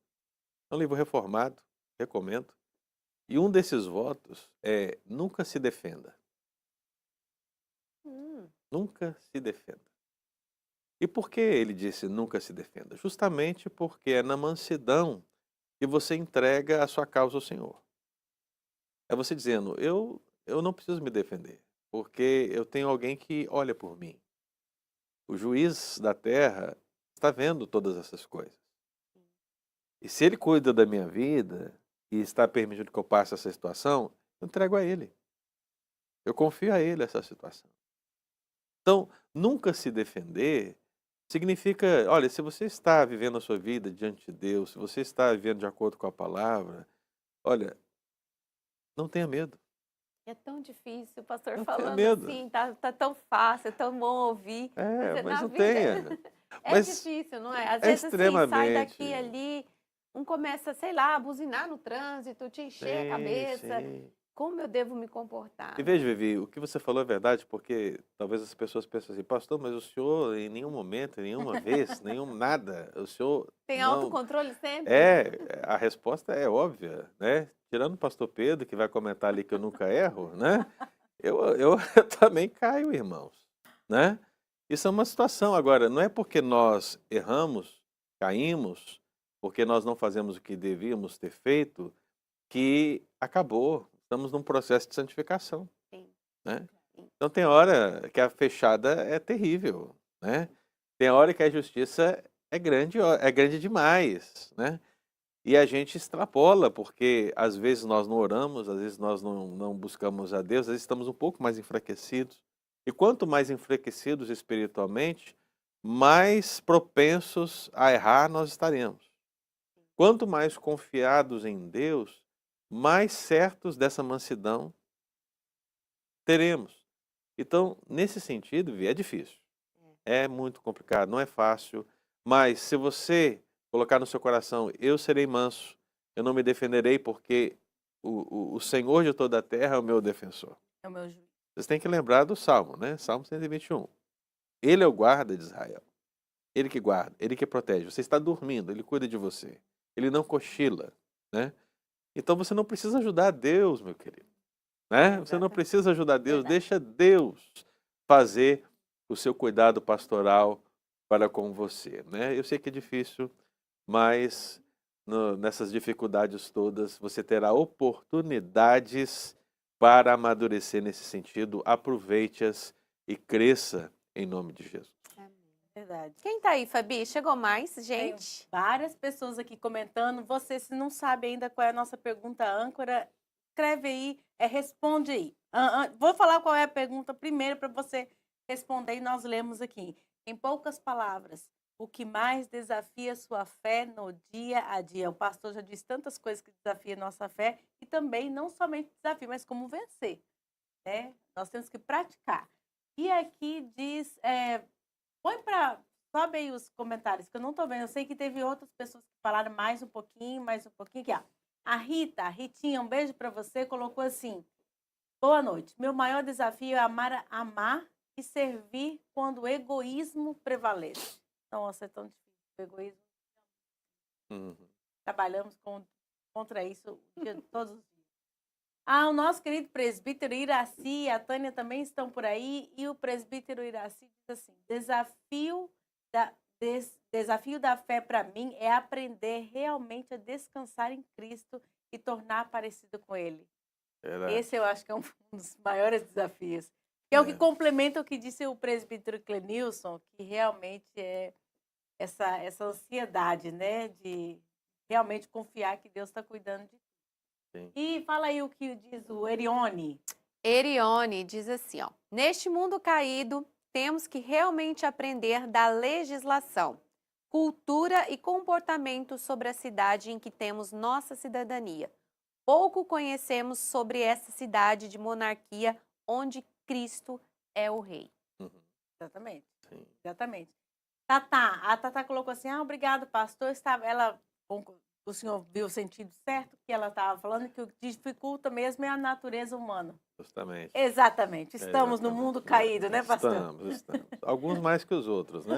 É um livro reformado, recomendo. E um desses votos é nunca se defenda. Nunca se defenda. E por que ele disse nunca se defenda? Justamente porque é na mansidão que você entrega a sua causa ao Senhor. É você dizendo, eu não preciso me defender, porque eu tenho alguém que olha por mim. O juiz da terra está vendo todas essas coisas. E se ele cuida da minha vida e está permitindo que eu passe essa situação, eu entrego a ele. Eu confio a ele essa situação. Então, nunca se defender significa, olha, se você está vivendo a sua vida diante de Deus, se você está vivendo de acordo com a palavra, olha, não tenha medo. É tão difícil, o pastor Não tenha falando medo. assim, tá tão fácil, é tão bom ouvir. Mas Na não vida tenha. é Mas difícil, não é? Às é vezes assim, sai extremamente. daqui ali, um começa, sei lá, a buzinar no trânsito, te encher a cabeça. Sim. Como eu devo me comportar? E veja, Vivi, o que você falou é verdade, porque talvez as pessoas pensem assim, pastor, mas o senhor em nenhum momento, em nenhuma vez, nada, o senhor Tem não... autocontrole sempre? A resposta é óbvia, né? Tirando o pastor Pedro, que vai comentar ali que eu nunca erro, né? Eu também caio, irmãos, né? Isso é uma situação. Agora, não é porque nós erramos, caímos, porque nós não fazemos o que devíamos ter feito, que acabou. Estamos num processo de santificação, Sim. né? Sim. Então tem hora que a fechada é terrível, né? Tem hora que a justiça é grande demais, né? E a gente extrapola, porque às vezes nós não oramos, às vezes nós não buscamos a Deus, às vezes estamos um pouco mais enfraquecidos. E quanto mais enfraquecidos espiritualmente, mais propensos a errar nós estaremos. Quanto mais confiados em Deus, mais certos dessa mansidão teremos. Então, nesse sentido, Vi, é difícil. É muito complicado, não é fácil. Mas se você colocar no seu coração, eu serei manso, eu não me defenderei porque o Senhor de toda a terra é o meu defensor. É o meu juiz. Vocês têm que lembrar do Salmo, né? Salmo 121. Ele é o guarda de Israel. Ele que guarda, ele que protege. Você está dormindo, ele cuida de você. Ele não cochila, né? Então você não precisa ajudar Deus, meu querido, né? Você não Exatamente. precisa ajudar Deus, Verdade. deixa Deus fazer o seu cuidado pastoral para com você, né? Eu sei que é difícil, mas nessas dificuldades todas você terá oportunidades para amadurecer nesse sentido. Aproveite-as e cresça em nome de Jesus. Verdade. Quem tá aí, Fabi? Chegou mais, Tem gente? várias pessoas aqui comentando. Você, se não sabe ainda qual é a nossa pergunta âncora, escreve aí, responde aí. Vou falar qual é a pergunta primeiro para você responder e nós lemos aqui. Em poucas palavras, o que mais desafia sua fé no dia a dia? O pastor já disse tantas coisas que desafiam nossa fé e também não somente desafio, mas como vencer, né? Nós temos que praticar. E aqui diz, sobe aí os comentários, que eu não estou vendo. Eu sei que teve outras pessoas que falaram mais um pouquinho aqui, ó. A Ritinha, um beijo para você, colocou assim, boa noite. Meu maior desafio é amar e servir quando o egoísmo prevalece. Nossa, é tão difícil o egoísmo. Trabalhamos contra isso todos os dias. O nosso querido presbítero Iraci e a Tânia também estão por aí. E o presbítero Iraci diz assim, desafio da fé para mim é aprender realmente a descansar em Cristo e tornar parecido com Ele. Verdade. Esse eu acho que é um dos maiores desafios. Que é o que complementa o que disse o presbítero Clenilson, que realmente é essa ansiedade, né? De realmente confiar que Deus está cuidando de tudo. Sim. E fala aí o que diz o Erione. Erione diz assim, ó. Neste mundo caído, temos que realmente aprender da legislação, cultura e comportamento sobre a cidade em que temos nossa cidadania. Pouco conhecemos sobre essa cidade de monarquia onde Cristo é o rei. Exatamente. Sim. Exatamente. A Tatá colocou assim, obrigado, pastor. O senhor viu o sentido certo que ela estava falando, que o que dificulta mesmo é a natureza humana. Justamente. Exatamente. Estamos no mundo caído, né, pastor? Estamos. alguns mais que os outros, né?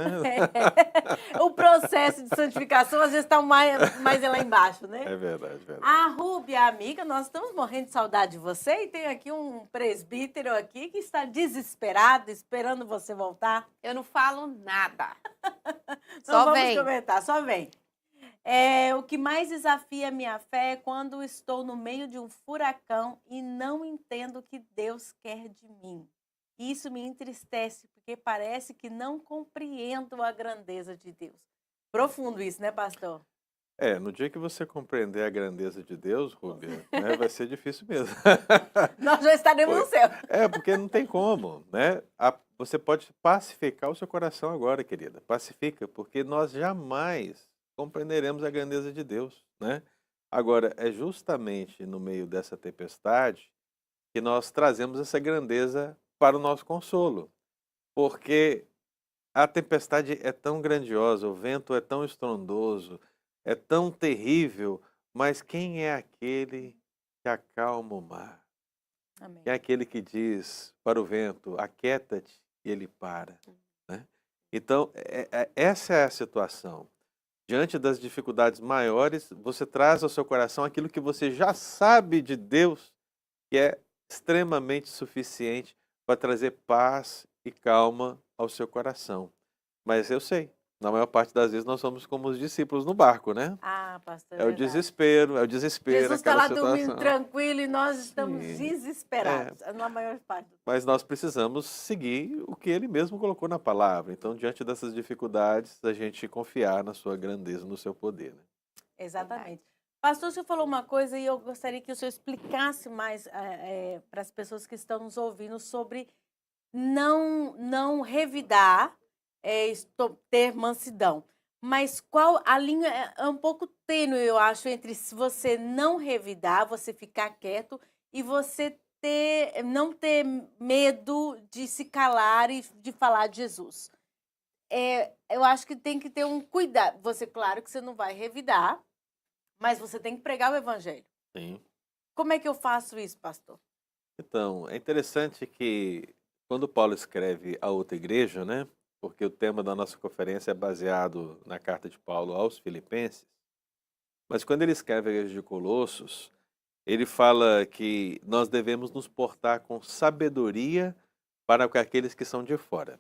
O processo de santificação às vezes está mais lá embaixo, né? É verdade, verdade. A Rúbia, amiga, nós estamos morrendo de saudade de você e tem aqui um presbítero aqui que está desesperado, esperando você voltar. Eu não falo nada. Não Só vamos vem. comentar, só vem. O que mais desafia a minha fé é quando estou no meio de um furacão e não entendo o que Deus quer de mim. Isso me entristece, porque parece que não compreendo a grandeza de Deus. Profundo isso, né, pastor? No dia que você compreender a grandeza de Deus, Rúbia, né, vai ser difícil mesmo. Nós já estaremos no céu. Porque não tem como, né? Você pode pacificar o seu coração agora, querida. Pacifica, porque nós jamais compreenderemos a grandeza de Deus, né? Agora, é justamente no meio dessa tempestade que nós trazemos essa grandeza para o nosso consolo. Porque a tempestade é tão grandiosa, o vento é tão estrondoso, é tão terrível, mas quem é aquele que acalma o mar? Amém. Quem é aquele que diz para o vento, aquieta-te, e ele para, né? Então, essa é a situação. Diante das dificuldades maiores, você traz ao seu coração aquilo que você já sabe de Deus, que é extremamente suficiente para trazer paz e calma ao seu coração. Mas eu sei, na maior parte das vezes nós somos como os discípulos no barco, né? Ah, pastor, É o verdade. desespero, Jesus está aquela lá dormindo situação. tranquilo e nós estamos Sim. desesperados, na maior parte. Mas nós precisamos seguir o que ele mesmo colocou na palavra. Então, diante dessas dificuldades, a gente confiar na sua grandeza, no seu poder, né? Exatamente. Pastor, o senhor falou uma coisa e eu gostaria que o senhor explicasse mais para as pessoas que estão nos ouvindo sobre não revidar, ter mansidão. Mas qual a linha é um pouco tênue, eu acho, entre se você não revidar, você ficar quieto e você não ter medo de se calar e de falar de Jesus. Eu acho que tem que ter um cuidado. Você, claro que você não vai revidar, mas você tem que pregar o evangelho. Sim. Como é que eu faço isso, pastor? Então, é interessante que quando Paulo escreve a outra igreja, né? Porque o tema da nossa conferência é baseado na carta de Paulo aos Filipenses, mas quando ele escreve a igreja de Colossos, ele fala que nós devemos nos portar com sabedoria para com aqueles que são de fora.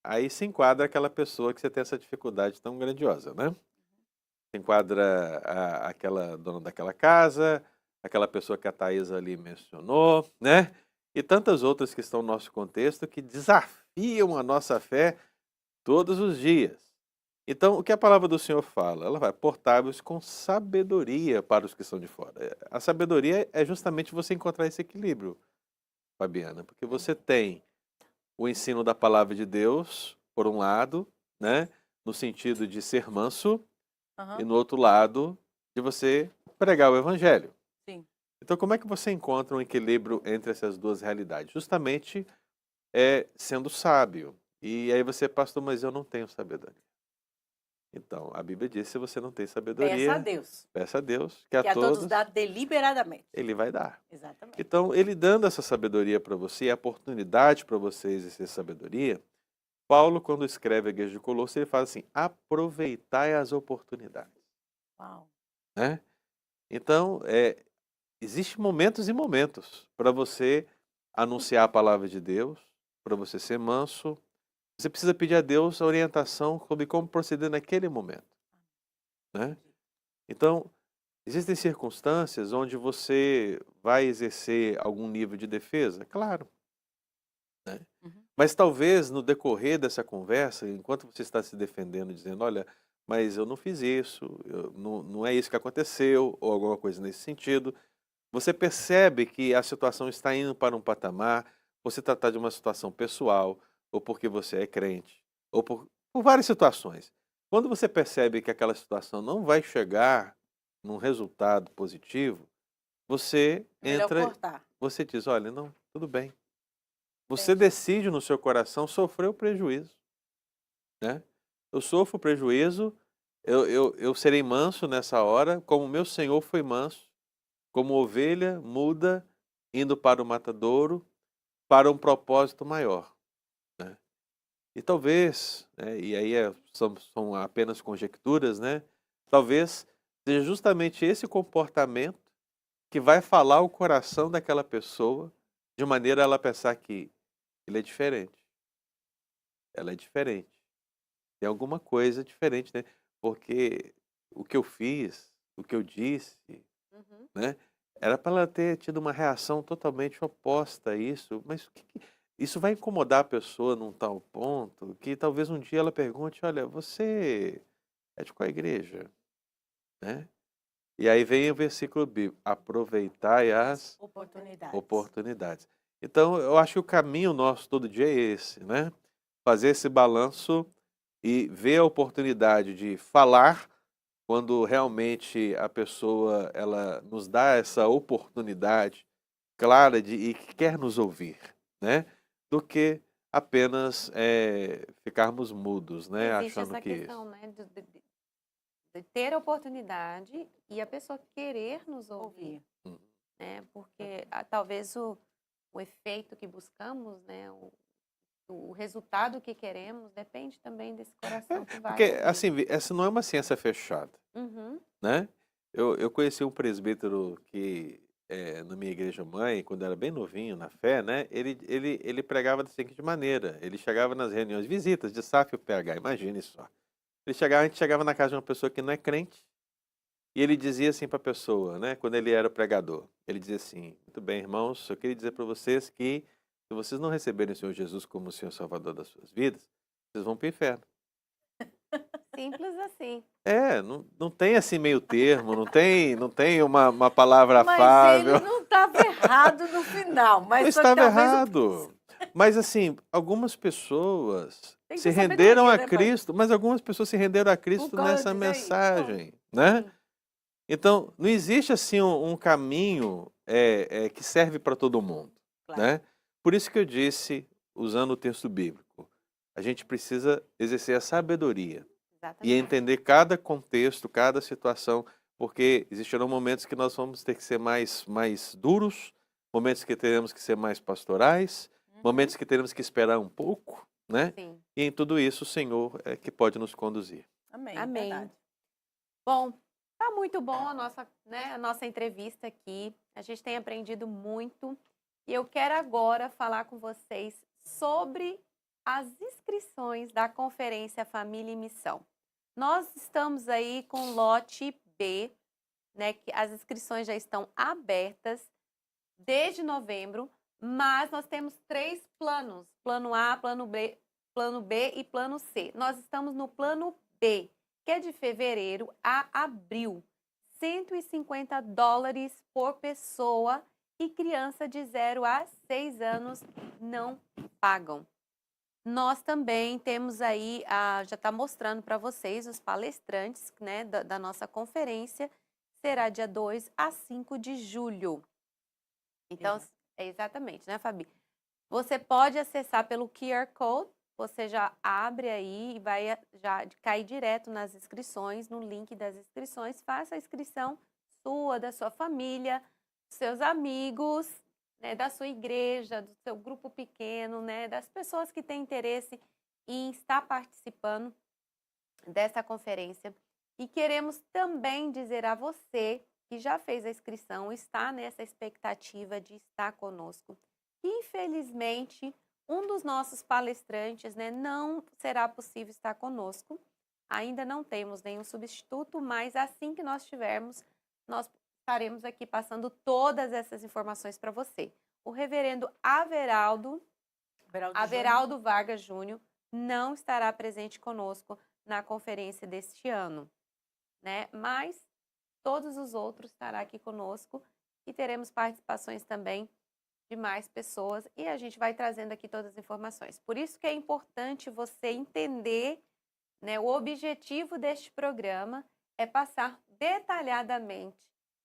Aí se enquadra aquela pessoa que você tem essa dificuldade tão grandiosa, né? Se enquadra aquela dona daquela casa, aquela pessoa que a Thaisa ali mencionou, né? E tantas outras que estão no nosso contexto que desafiam a nossa fé todos os dias. Então, o que a palavra do Senhor fala? Ela vai portar-vos com sabedoria para os que são de fora. A sabedoria é justamente você encontrar esse equilíbrio, Fabiana, porque você tem o ensino da palavra de Deus, por um lado, né, no sentido de ser manso, e no outro lado, de você pregar o evangelho. Sim. Então, como é que você encontra um equilíbrio entre essas duas realidades? Justamente sendo sábio. E aí você, pastor, mas eu não tenho sabedoria. Então, a Bíblia diz, se você não tem sabedoria, peça a Deus, que a todos dá deliberadamente. Ele vai dar. Exatamente. Então, ele dando essa sabedoria para você, a oportunidade para você exercer sabedoria, Paulo, quando escreve a igreja de Colossos, ele fala assim, aproveitai as oportunidades. Uau. Né? Então, existem momentos e momentos para você anunciar a palavra de Deus, para você ser manso. Você precisa pedir a Deus a orientação sobre como proceder naquele momento. Né? Então, existem circunstâncias onde você vai exercer algum nível de defesa? Claro. Né? Mas talvez no decorrer dessa conversa, enquanto você está se defendendo, dizendo, olha, mas eu não fiz isso, não é isso que aconteceu, ou alguma coisa nesse sentido, você percebe que a situação está indo para um patamar, você tratar de uma situação pessoal, ou porque você é crente, ou por várias situações. Quando você percebe que aquela situação não vai chegar num resultado positivo, você entra, você diz, olha, não, tudo bem. Você decide no seu coração sofrer o prejuízo. Né? Eu sofro o prejuízo, eu serei manso nessa hora, como meu Senhor foi manso, como ovelha muda, indo para o matadouro, para um propósito maior. Né? E talvez, né, e aí são apenas conjecturas, né? Talvez seja justamente esse comportamento que vai falar o coração daquela pessoa de maneira a ela pensar que ele é diferente, ela é diferente. Tem alguma coisa diferente, né? Porque o que eu fiz, o que eu disse, Uhum. né? Era para ela ter tido uma reação totalmente oposta a isso, mas isso vai incomodar a pessoa num tal ponto que talvez um dia ela pergunte, olha, você é de qual igreja? Né? E aí vem o versículo bíblico, aproveitai as Oportunidades. oportunidades. Então, eu acho que o caminho nosso todo dia é esse, né? Fazer esse balanço e ver a oportunidade de falar quando realmente a pessoa ela nos dá essa oportunidade clara e que quer nos ouvir, né? Do que apenas ficarmos mudos, né? Existe Achando essa que isso. questão, né, de ter a oportunidade e a pessoa querer nos ouvir, Ouvir. né? Porque talvez o efeito que buscamos, né, o resultado que queremos depende também desse coração que vai Porque, ouvir. assim, essa não é uma ciência fechada, Uhum. né? Eu conheci um presbítero que, na minha igreja mãe, quando era bem novinho na fé, né? Ele pregava da seguinte maneira, ele chegava nas reuniões, visitas de SAF e o PH, imagine só. A gente chegava na casa de uma pessoa que não é crente, e ele dizia assim para a pessoa, né? Quando ele era pregador, ele dizia assim, muito bem, irmãos, eu queria dizer para vocês que se vocês não receberem o Senhor Jesus como o Senhor Salvador das suas vidas, vocês vão para o inferno. Simples assim. Não tem assim meio termo, não tem uma palavra Mas afável. ele não estava errado no final. Mas Não só que estava talvez errado. Mas assim, algumas pessoas Tem que se ter renderam sabedoria, a né, pai? Cristo, mas algumas pessoas se renderam a Por Cristo causa nessa disso aí. mensagem, né? Sim. Então, não existe assim um caminho que serve para todo mundo, Claro. né? Por isso que eu disse, usando o texto bíblico, a gente precisa exercer a sabedoria e Exatamente. entender cada contexto, cada situação, porque existirão momentos que nós vamos ter que ser mais duros, momentos que teremos que ser mais pastorais, momentos que teremos que esperar um pouco, né? Sim. E em tudo isso o Senhor é que pode nos conduzir. Amém. Amém. Verdade. Bom, tá muito bom a nossa entrevista aqui. A gente tem aprendido muito. E eu quero agora falar com vocês sobre as inscrições da Conferência Família e Missão. Nós estamos aí com lote B, né? Que as inscrições já estão abertas desde novembro, mas nós temos 3 planos: plano A, plano B e plano C. Nós estamos no plano B, que é de fevereiro a abril. $150 por pessoa e criança de 0 a 6 anos não pagam. Nós também temos aí, já está mostrando para vocês os palestrantes, né, da nossa conferência. Será dia 2 a 5 de julho. Então, exatamente, né, Fabi? Você pode acessar pelo QR Code, você já abre aí e vai já cair direto nas inscrições, no link das inscrições. Faça a inscrição sua, da sua família, dos seus amigos, né, da sua igreja, do seu grupo pequeno, né, das pessoas que têm interesse em estar participando dessa conferência. E queremos também dizer a você que já fez a inscrição, está nessa expectativa de estar conosco. Infelizmente, um dos nossos palestrantes, né, não será possível estar conosco. Ainda não temos nenhum substituto, mas assim que nós tivermos, nós estaremos aqui passando todas essas informações para você. O reverendo Averaldo Vargas Júnior não estará presente conosco na conferência deste ano, né? Mas todos os outros estarão aqui conosco e teremos participações também de mais pessoas e a gente vai trazendo aqui todas as informações. Por isso que é importante você entender, né, o objetivo deste programa é passar detalhadamente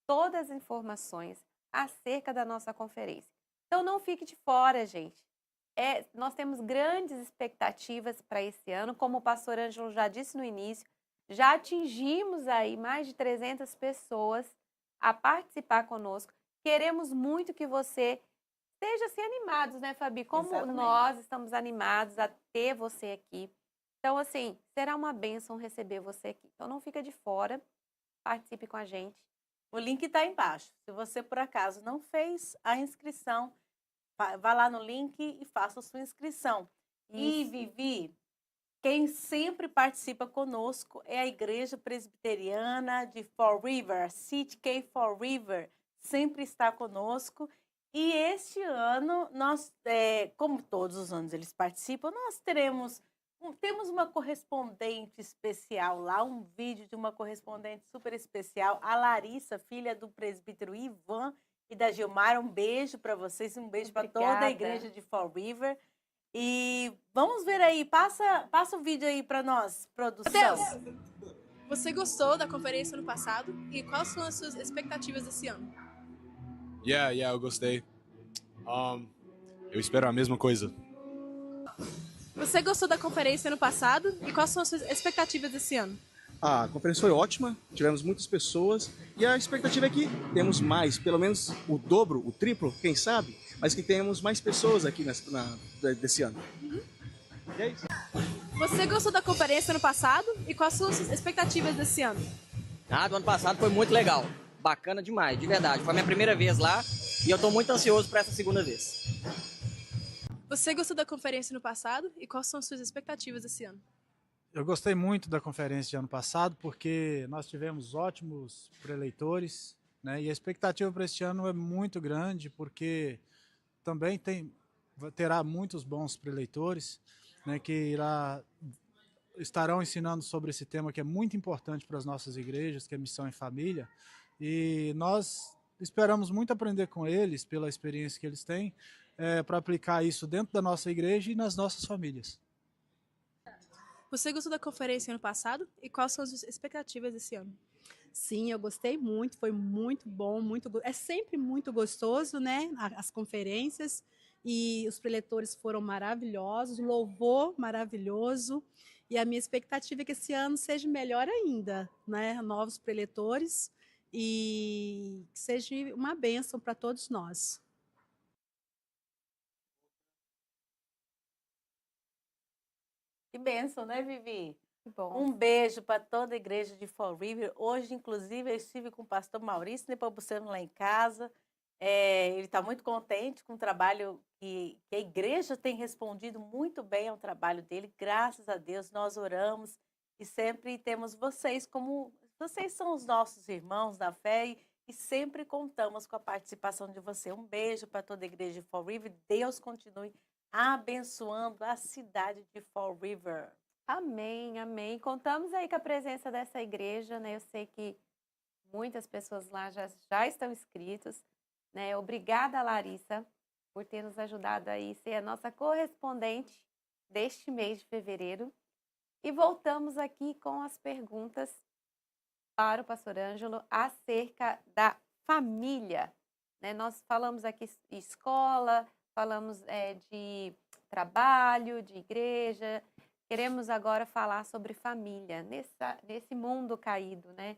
todas as informações acerca da nossa conferência. Então não fique de fora, gente. Nós temos grandes expectativas para esse ano, como o pastor Ângelo já disse no início, já atingimos aí mais de 300 pessoas a participar conosco. Queremos muito que você esteja-se animados, né, Fabi? Como Exatamente. nós estamos animados a ter você aqui. Então, assim, será uma bênção receber você aqui. Então, não fica de fora, participe com a gente. O link está embaixo. Se você, por acaso, não fez a inscrição, vá lá no link e faça a sua inscrição. E, Isso. Vivi, quem sempre participa conosco é a Igreja Presbiteriana de Fall River, CTK Fall River, sempre está conosco. E este ano, nós, como todos os anos eles participam, nós temos uma correspondente especial lá, um vídeo de uma correspondente super especial, a Larissa, filha do presbítero Ivan e da Gilmar. Um beijo para vocês, um beijo para toda a Obrigada. Igreja de Fall River. E vamos ver aí, passa o vídeo aí para nós, produção. Deus, você gostou da conferência ano passado? E quais são as suas expectativas desse ano? Eu gostei. Eu espero a mesma coisa. Você gostou da conferência ano passado? E quais são as suas expectativas desse ano? A conferência foi ótima, tivemos muitas pessoas e a expectativa é que temos mais, pelo menos o dobro, o triplo, quem sabe, mas que tenhamos mais pessoas aqui desse ano. E é isso. Você gostou da conferência ano passado? E quais são as suas expectativas desse ano? Do ano passado foi muito legal. Bacana demais, de verdade. Foi a minha primeira vez lá e eu estou muito ansioso para essa segunda vez. Você gostou da conferência ano passado? E quais são as suas expectativas desse ano? Eu gostei muito da conferência de ano passado porque nós tivemos ótimos preleitores, né? E a expectativa para este ano é muito grande porque também terá muitos bons preleitores, né, que estarão ensinando sobre esse tema que é muito importante para as nossas igrejas, que é missão em família. E nós esperamos muito aprender com eles, pela experiência que eles têm, para aplicar isso dentro da nossa igreja e nas nossas famílias. Você gostou da conferência ano passado? E quais são as suas expectativas desse ano? Sim, eu gostei muito, foi muito bom, é sempre muito gostoso, né, as conferências, e os preletores foram maravilhosos, o louvor maravilhoso, e a minha expectativa é que esse ano seja melhor ainda, né, novos preletores, e que seja uma bênção para todos nós. Que bênção, né, Vivi? Que bom. Um beijo para toda a igreja de Fall River. Hoje, inclusive, eu estive com o pastor Maurício Nepomuceno lá em casa. Ele está muito contente com o trabalho que a igreja tem respondido muito bem ao trabalho dele. Graças a Deus, nós oramos e sempre temos vocês como... Vocês são os nossos irmãos na fé e sempre contamos com a participação de você. Um beijo para toda a igreja de Fall River. Deus continue abençoando a cidade de Fall River. Amém, amém. Contamos aí com a presença dessa igreja, né? Eu sei que muitas pessoas lá já estão inscritos, né? Obrigada, Larissa, por ter nos ajudado aí, ser a nossa correspondente deste mês de fevereiro. E voltamos aqui com as perguntas para o pastor Ângelo acerca da família, né? Nós falamos aqui de escola, falamos de trabalho, de igreja. Queremos agora falar sobre família, nesse mundo caído, né?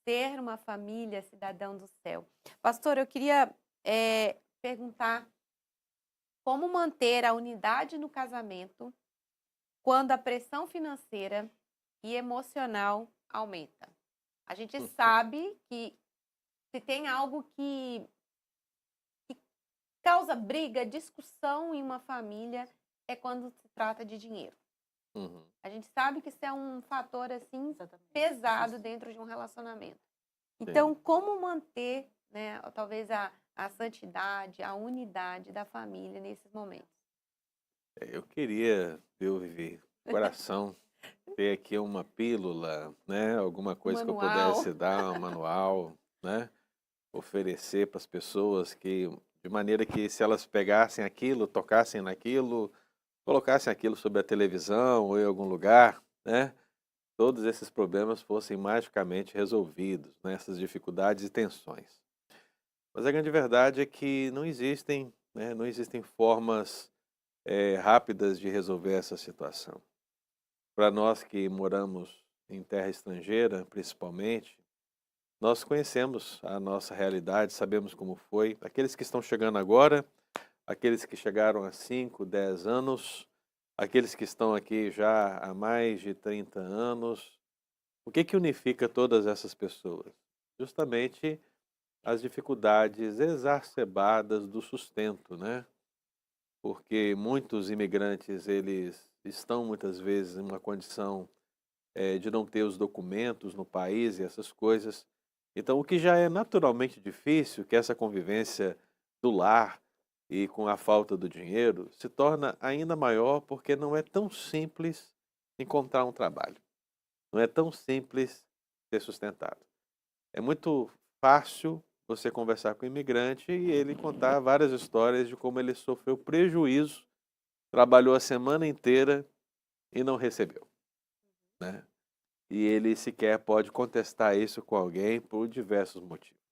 Ser uma família cidadão do céu. Pastor, eu queria perguntar como manter a unidade no casamento quando a pressão financeira e emocional aumenta. A gente sabe que se tem algo que causa briga, discussão em uma família, é quando se trata de dinheiro. Uhum. A gente sabe que isso é um fator assim pesado dentro de um relacionamento. Então, como manter, né, talvez a santidade, a unidade da família nesses momentos? Eu queria, Vivi, coração, ter aqui uma pílula, né, alguma coisa que eu pudesse dar, um manual, né, oferecer para as pessoas de maneira que se elas pegassem aquilo, tocassem naquilo, colocassem aquilo sobre a televisão ou em algum lugar, né, todos esses problemas fossem magicamente resolvidos, né, essas dificuldades e tensões. Mas a grande verdade é que não existem formas rápidas de resolver essa situação. Para nós que moramos em terra estrangeira, principalmente, nós conhecemos a nossa realidade, sabemos como foi. Aqueles que estão chegando agora, aqueles que chegaram há 5, 10 anos, aqueles que estão aqui já há mais de 30 anos. O que unifica todas essas pessoas? Justamente as dificuldades exacerbadas do sustento, né? Porque muitos imigrantes, eles estão muitas vezes em uma condição de não ter os documentos no país e essas coisas. Então, o que já é naturalmente difícil, que é essa convivência do lar e com a falta do dinheiro, se torna ainda maior porque não é tão simples encontrar um trabalho. Não é tão simples ser sustentado. É muito fácil você conversar com o imigrante e ele contar várias histórias de como ele sofreu prejuízo, trabalhou a semana inteira e não recebeu, né? E ele sequer pode contestar isso com alguém por diversos motivos.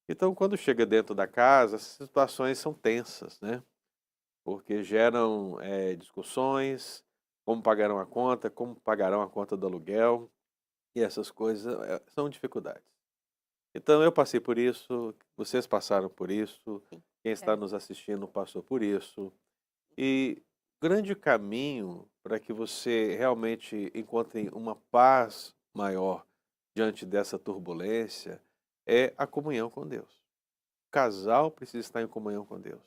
Então, quando chega dentro da casa, as situações são tensas, né? Porque geram discussões, como pagarão a conta, como pagarão a conta do aluguel, e essas coisas são dificuldades. Então, eu passei por isso, vocês passaram por isso, quem está nos assistindo passou por isso. E o grande caminho para que você realmente encontre uma paz maior diante dessa turbulência é a comunhão com Deus. O casal precisa estar em comunhão com Deus.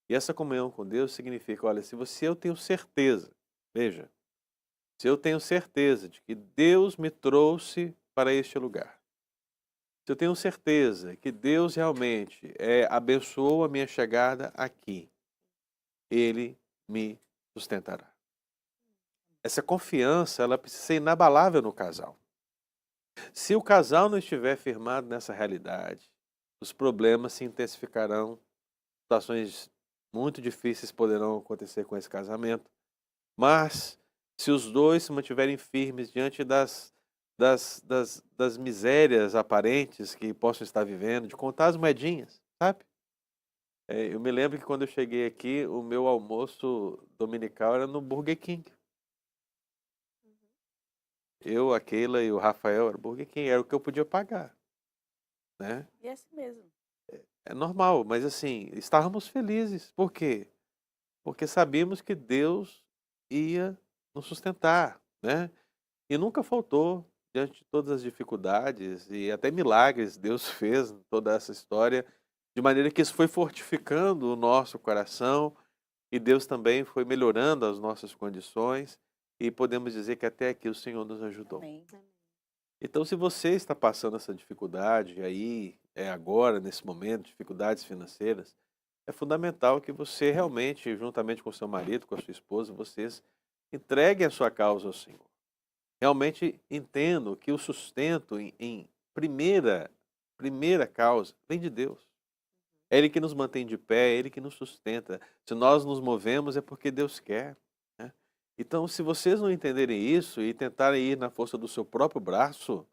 E essa comunhão com Deus significa, olha, se eu tenho certeza, veja, se eu tenho certeza de que Deus me trouxe para este lugar, se eu tenho certeza que Deus realmente abençoou a minha chegada aqui, Ele me sustentará. Essa confiança, ela precisa ser inabalável no casal. Se o casal não estiver firmado nessa realidade, os problemas se intensificarão, situações muito difíceis poderão acontecer com esse casamento, mas se os dois se mantiverem firmes diante das misérias aparentes que possam estar vivendo, de contar as moedinhas, sabe? Eu me lembro que quando eu cheguei aqui, o meu almoço dominical era no Burger King. Eu, a Keila e o Rafael, era Burger King, era o que eu podia pagar, né? E é assim mesmo. É normal, mas assim, estávamos felizes. Por quê? Porque sabíamos que Deus ia nos sustentar, né? E nunca faltou, diante de todas as dificuldades e até milagres Deus fez em toda essa história, de maneira que isso foi fortificando o nosso coração e Deus também foi melhorando as nossas condições e podemos dizer que até aqui o Senhor nos ajudou. Amém. Então, se você está passando essa dificuldade aí, agora, nesse momento, dificuldades financeiras, é fundamental que você realmente, juntamente com seu marido, com a sua esposa, vocês entreguem a sua causa ao Senhor. Realmente entendo que o sustento em primeira causa vem de Deus. É Ele que nos mantém de pé, é Ele que nos sustenta. Se nós nos movemos é porque Deus quer, né? Então, se vocês não entenderem isso e tentarem ir na força do seu próprio braço,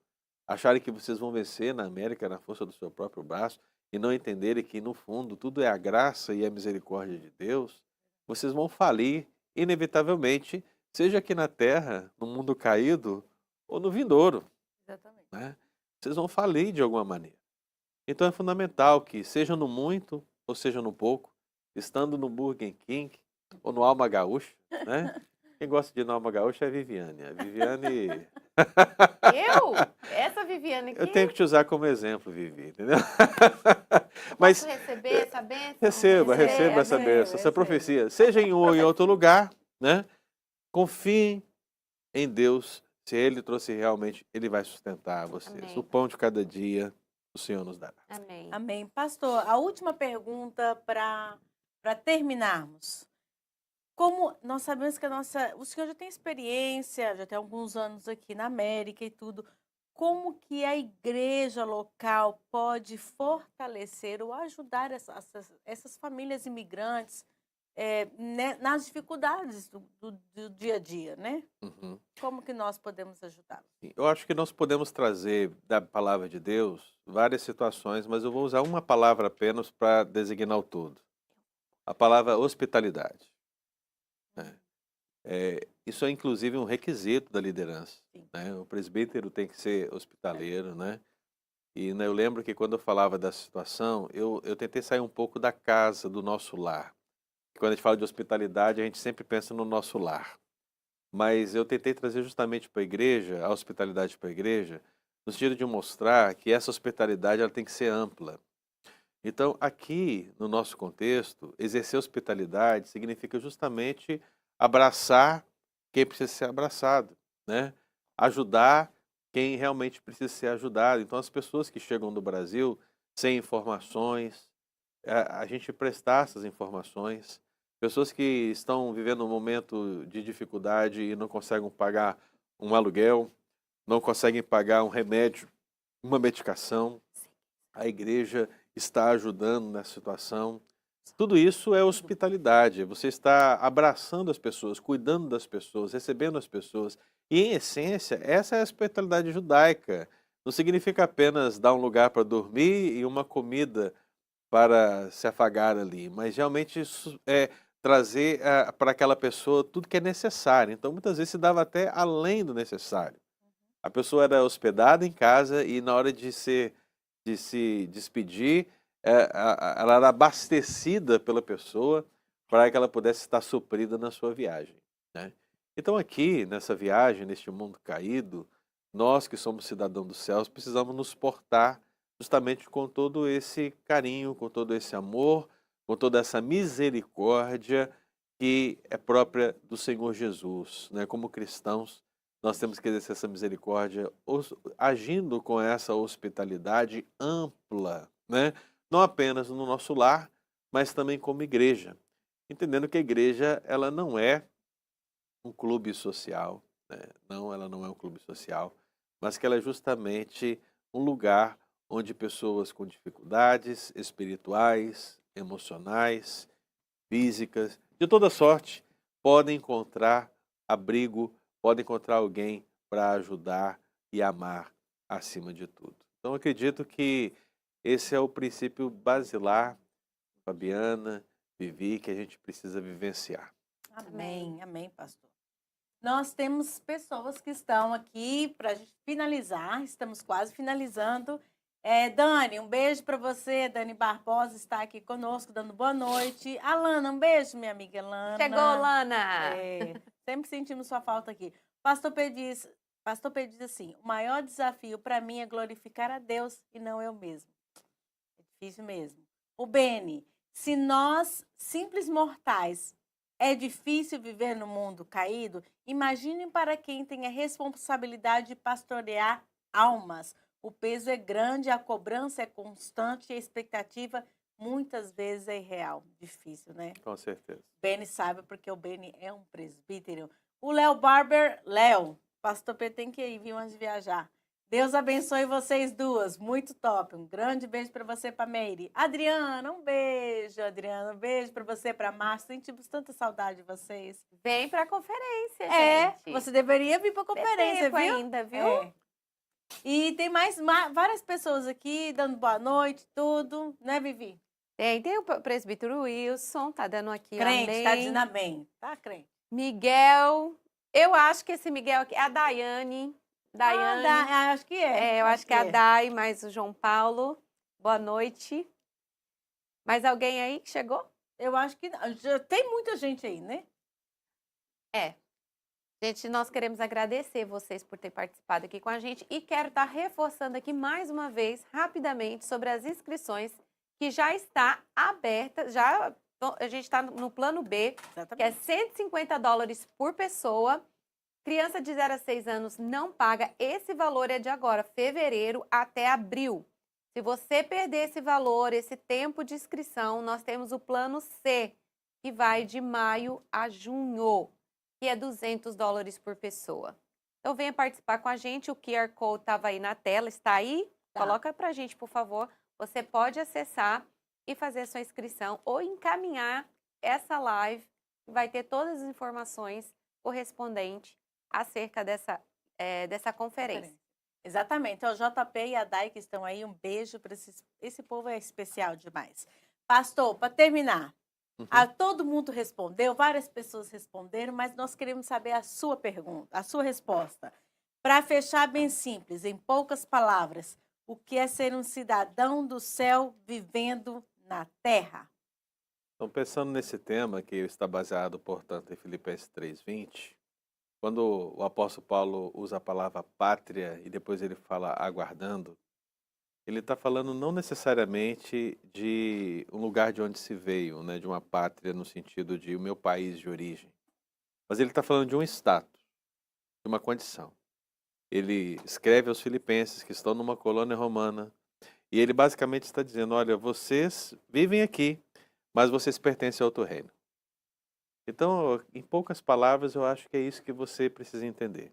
acharem que vocês vão vencer na América na força do seu próprio braço e não entenderem que, no fundo, tudo é a graça e a misericórdia de Deus, vocês vão falir, inevitavelmente, seja aqui na terra, no mundo caído, ou no vindouro, Exatamente. né? Vocês vão falir de alguma maneira. Então é fundamental que, seja no muito ou seja no pouco, estando no Burger King ou no Alma Gaúcha, né? Quem gosta de ir no Alma Gaúcha é a Viviane. A Viviane... Eu? Essa Viviane aqui? Eu tenho que te usar como exemplo, Vivi, entendeu? Posso receber essa bênção? Receba essa receba, bênção, essa receba. profecia. Seja em um ou em outro lugar, né? Confiem em Deus. Se Ele trouxe realmente, Ele vai sustentar vocês. Amém. O pão de cada dia, o Senhor nos dará. Amém. Amém. Pastor, a última pergunta para terminarmos. Como nós sabemos que o senhor já tem experiência, já tem alguns anos aqui na América e tudo, como que a igreja local pode fortalecer ou ajudar essas famílias imigrantes nas dificuldades do dia a dia, né? Uhum. Como que nós podemos ajudar? Eu acho que nós podemos trazer da palavra de Deus várias situações, mas eu vou usar uma palavra apenas para designar o todo. A palavra hospitalidade. Isso é inclusive um requisito da liderança, né? O presbítero tem que ser hospitaleiro, né? E né, eu lembro que quando eu falava dessa situação, eu tentei sair um pouco da casa, do nosso lar. Quando a gente fala de hospitalidade, a gente sempre pensa no nosso lar. Mas eu tentei trazer justamente para a igreja, a hospitalidade para a igreja, no sentido de mostrar que essa hospitalidade ela tem que ser ampla. Então, aqui, no nosso contexto, exercer hospitalidade significa justamente abraçar quem precisa ser abraçado, né? Ajudar quem realmente precisa ser ajudado. Então, as pessoas que chegam do Brasil sem informações, a gente prestar essas informações. Pessoas que estão vivendo um momento de dificuldade e não conseguem pagar um aluguel, não conseguem pagar um remédio, uma medicação. A igreja está ajudando nessa situação. Tudo isso é hospitalidade. Você está abraçando as pessoas, cuidando das pessoas, recebendo as pessoas. E, em essência, essa é a hospitalidade judaica. Não significa apenas dar um lugar para dormir e uma comida para se afagar ali, mas realmente trazer para aquela pessoa tudo que é necessário. Então, muitas vezes se dava até além do necessário. A pessoa era hospedada em casa e na hora de se despedir, ela era abastecida pela pessoa para que ela pudesse estar suprida na sua viagem, né? Então aqui, nessa viagem, neste mundo caído, nós que somos cidadãos dos céus, precisamos nos portar justamente com todo esse carinho, com todo esse amor, com toda essa misericórdia que é própria do Senhor Jesus, né? Como cristãos, nós temos que exercer essa misericórdia agindo com essa hospitalidade ampla, né? Não apenas no nosso lar, mas também como igreja. Entendendo que a igreja ela não é um clube social, né? Não, ela não é um clube social, mas que ela é justamente um lugar onde pessoas com dificuldades espirituais, emocionais, físicas, de toda sorte, podem encontrar abrigo, podem encontrar alguém para ajudar e amar acima de tudo. Então, acredito que esse é o princípio basilar, Fabiana, Vivi, que a gente precisa vivenciar. Amém, amém, pastor. Nós temos pessoas que estão aqui para a gente finalizar, estamos quase finalizando. Dani, um beijo para você. Dani Barbosa está aqui conosco, dando boa noite. Alana, um beijo, minha amiga Alana. Chegou, Lana! Sempre sentimos sua falta aqui. Pastor Pedro diz assim, o maior desafio para mim é glorificar a Deus e não eu mesmo. É difícil mesmo. O Beni, se nós, simples mortais, é difícil viver no mundo caído, imaginem para quem tem a responsabilidade de pastorear almas. O peso é grande, a cobrança é constante e a expectativa muitas vezes é irreal. Difícil, né? Com certeza. Beni sabe porque o Beni é um presbítero. O Léo Barber, Léo, pastor Pedro tem que ir, viu, antes de viajar. Deus abençoe vocês duas, muito top. Um grande beijo para você, para Meire. Adriana, um beijo, Adriana. Um beijo para você, para Márcia. Sentimos tanta saudade de vocês. Vem para a conferência, gente. Você deveria vir para a conferência, tempo viu? ainda, viu? E tem várias pessoas aqui dando boa noite, tudo, né, Vivi? Tem o presbítero Wilson, tá dando aqui crente, amém. Tá dizendo amém. Tá, crente. Miguel, eu acho que esse Miguel aqui é a Daiane. Acho que é. Eu acho que é a Dai, mais o João Paulo. Boa noite. Mais alguém aí que chegou? Eu acho que já tem muita gente aí, né? Gente, nós queremos agradecer vocês por ter participado aqui com a gente e quero estar reforçando aqui mais uma vez, rapidamente, sobre as inscrições que já está aberta, a gente está no plano B, Exatamente. que é $150 por pessoa. Criança de 0 a 6 anos não paga. Esse valor é de agora, fevereiro até abril. Se você perder esse valor, esse tempo de inscrição, nós temos o plano C, que vai de maio a junho, que é $200 por pessoa. Então, venha participar com a gente. O QR Code estava aí na tela, está aí? Tá. Coloca para a gente, por favor. Você pode acessar e fazer a sua inscrição ou encaminhar essa live, que vai ter todas as informações correspondentes acerca dessa conferência. Exatamente. Então, o JP e a Dai que estão aí, um beijo para esse povo, é especial demais. Pastor, para terminar, todo mundo respondeu, várias pessoas responderam, mas nós queremos saber a sua pergunta, a sua resposta. Para fechar bem simples, em poucas palavras, o que é ser um cidadão do céu vivendo na terra. Então, pensando nesse tema, que está baseado, portanto, em Filipenses 3:20, quando o apóstolo Paulo usa a palavra pátria e depois ele fala aguardando, ele está falando não necessariamente de um lugar de onde se veio, né, de uma pátria no sentido de o meu país de origem, mas ele está falando de um status, de uma condição. Ele escreve aos filipenses que estão numa colônia romana e ele basicamente está dizendo, olha, vocês vivem aqui, mas vocês pertencem a outro reino. Então, em poucas palavras, eu acho que é isso que você precisa entender.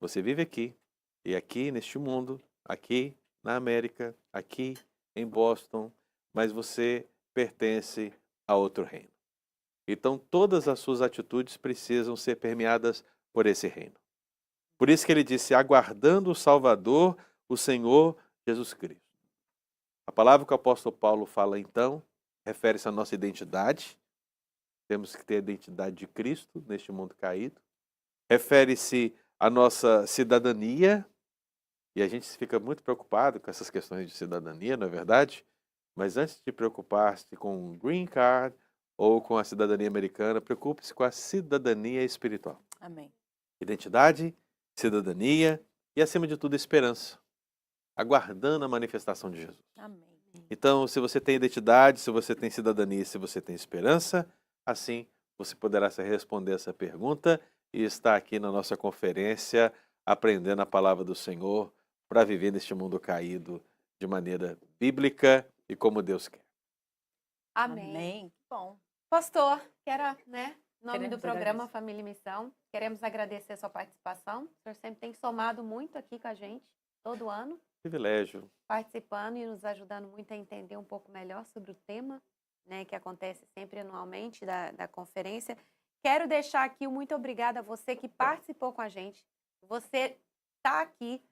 Você vive aqui, e aqui neste mundo, aqui na América, aqui em Boston, mas você pertence a outro reino. Então, todas as suas atitudes precisam ser permeadas por esse reino. Por isso que ele disse, aguardando o Salvador, o Senhor Jesus Cristo. A palavra que o apóstolo Paulo fala, então, refere-se à nossa identidade. Temos que ter a identidade de Cristo neste mundo caído. Refere-se à nossa cidadania. E a gente fica muito preocupado com essas questões de cidadania, não é verdade? Mas antes de preocupar-se com o green card ou com a cidadania americana, preocupe-se com a cidadania espiritual. Amém. Identidade, cidadania e, acima de tudo, esperança. Aguardando a manifestação de Jesus. Amém. Então, se você tem identidade, se você tem cidadania, se você tem esperança, assim você poderá responder essa pergunta e estar aqui na nossa conferência aprendendo a palavra do Senhor para viver neste mundo caído de maneira bíblica e como Deus quer. Amém. Amém. Bom. Pastor, quero, né, em nome Queremos do programa agradecer. Família e Missão, queremos agradecer a sua participação. O senhor sempre tem somado muito aqui com a gente, todo ano, Privilégio. participando e nos ajudando muito a entender um pouco melhor sobre o tema, né, que acontece sempre anualmente da conferência. Quero deixar aqui o muito obrigada a você que participou com a gente. Você está aqui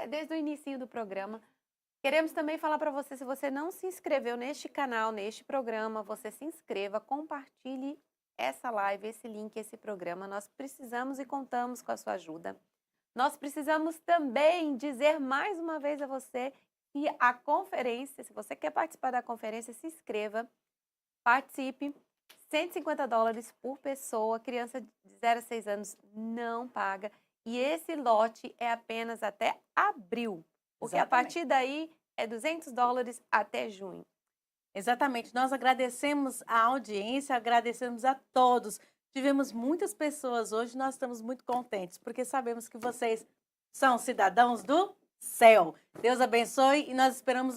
desde o início do programa. Queremos também falar para você, se você não se inscreveu neste canal, neste programa, você se inscreva, compartilhe essa live, esse link, esse programa. Nós precisamos e contamos com a sua ajuda. Nós precisamos também dizer mais uma vez a você que a conferência, se você quer participar da conferência, se inscreva, participe. $150 por pessoa, criança de 0 a 6 anos não paga. E esse lote é apenas até abril, porque Exatamente. a partir daí é $200 até junho. Exatamente. Nós agradecemos a audiência, agradecemos a todos. Tivemos muitas pessoas hoje, nós estamos muito contentes, porque sabemos que vocês são cidadãos do céu. Deus abençoe e nós esperamos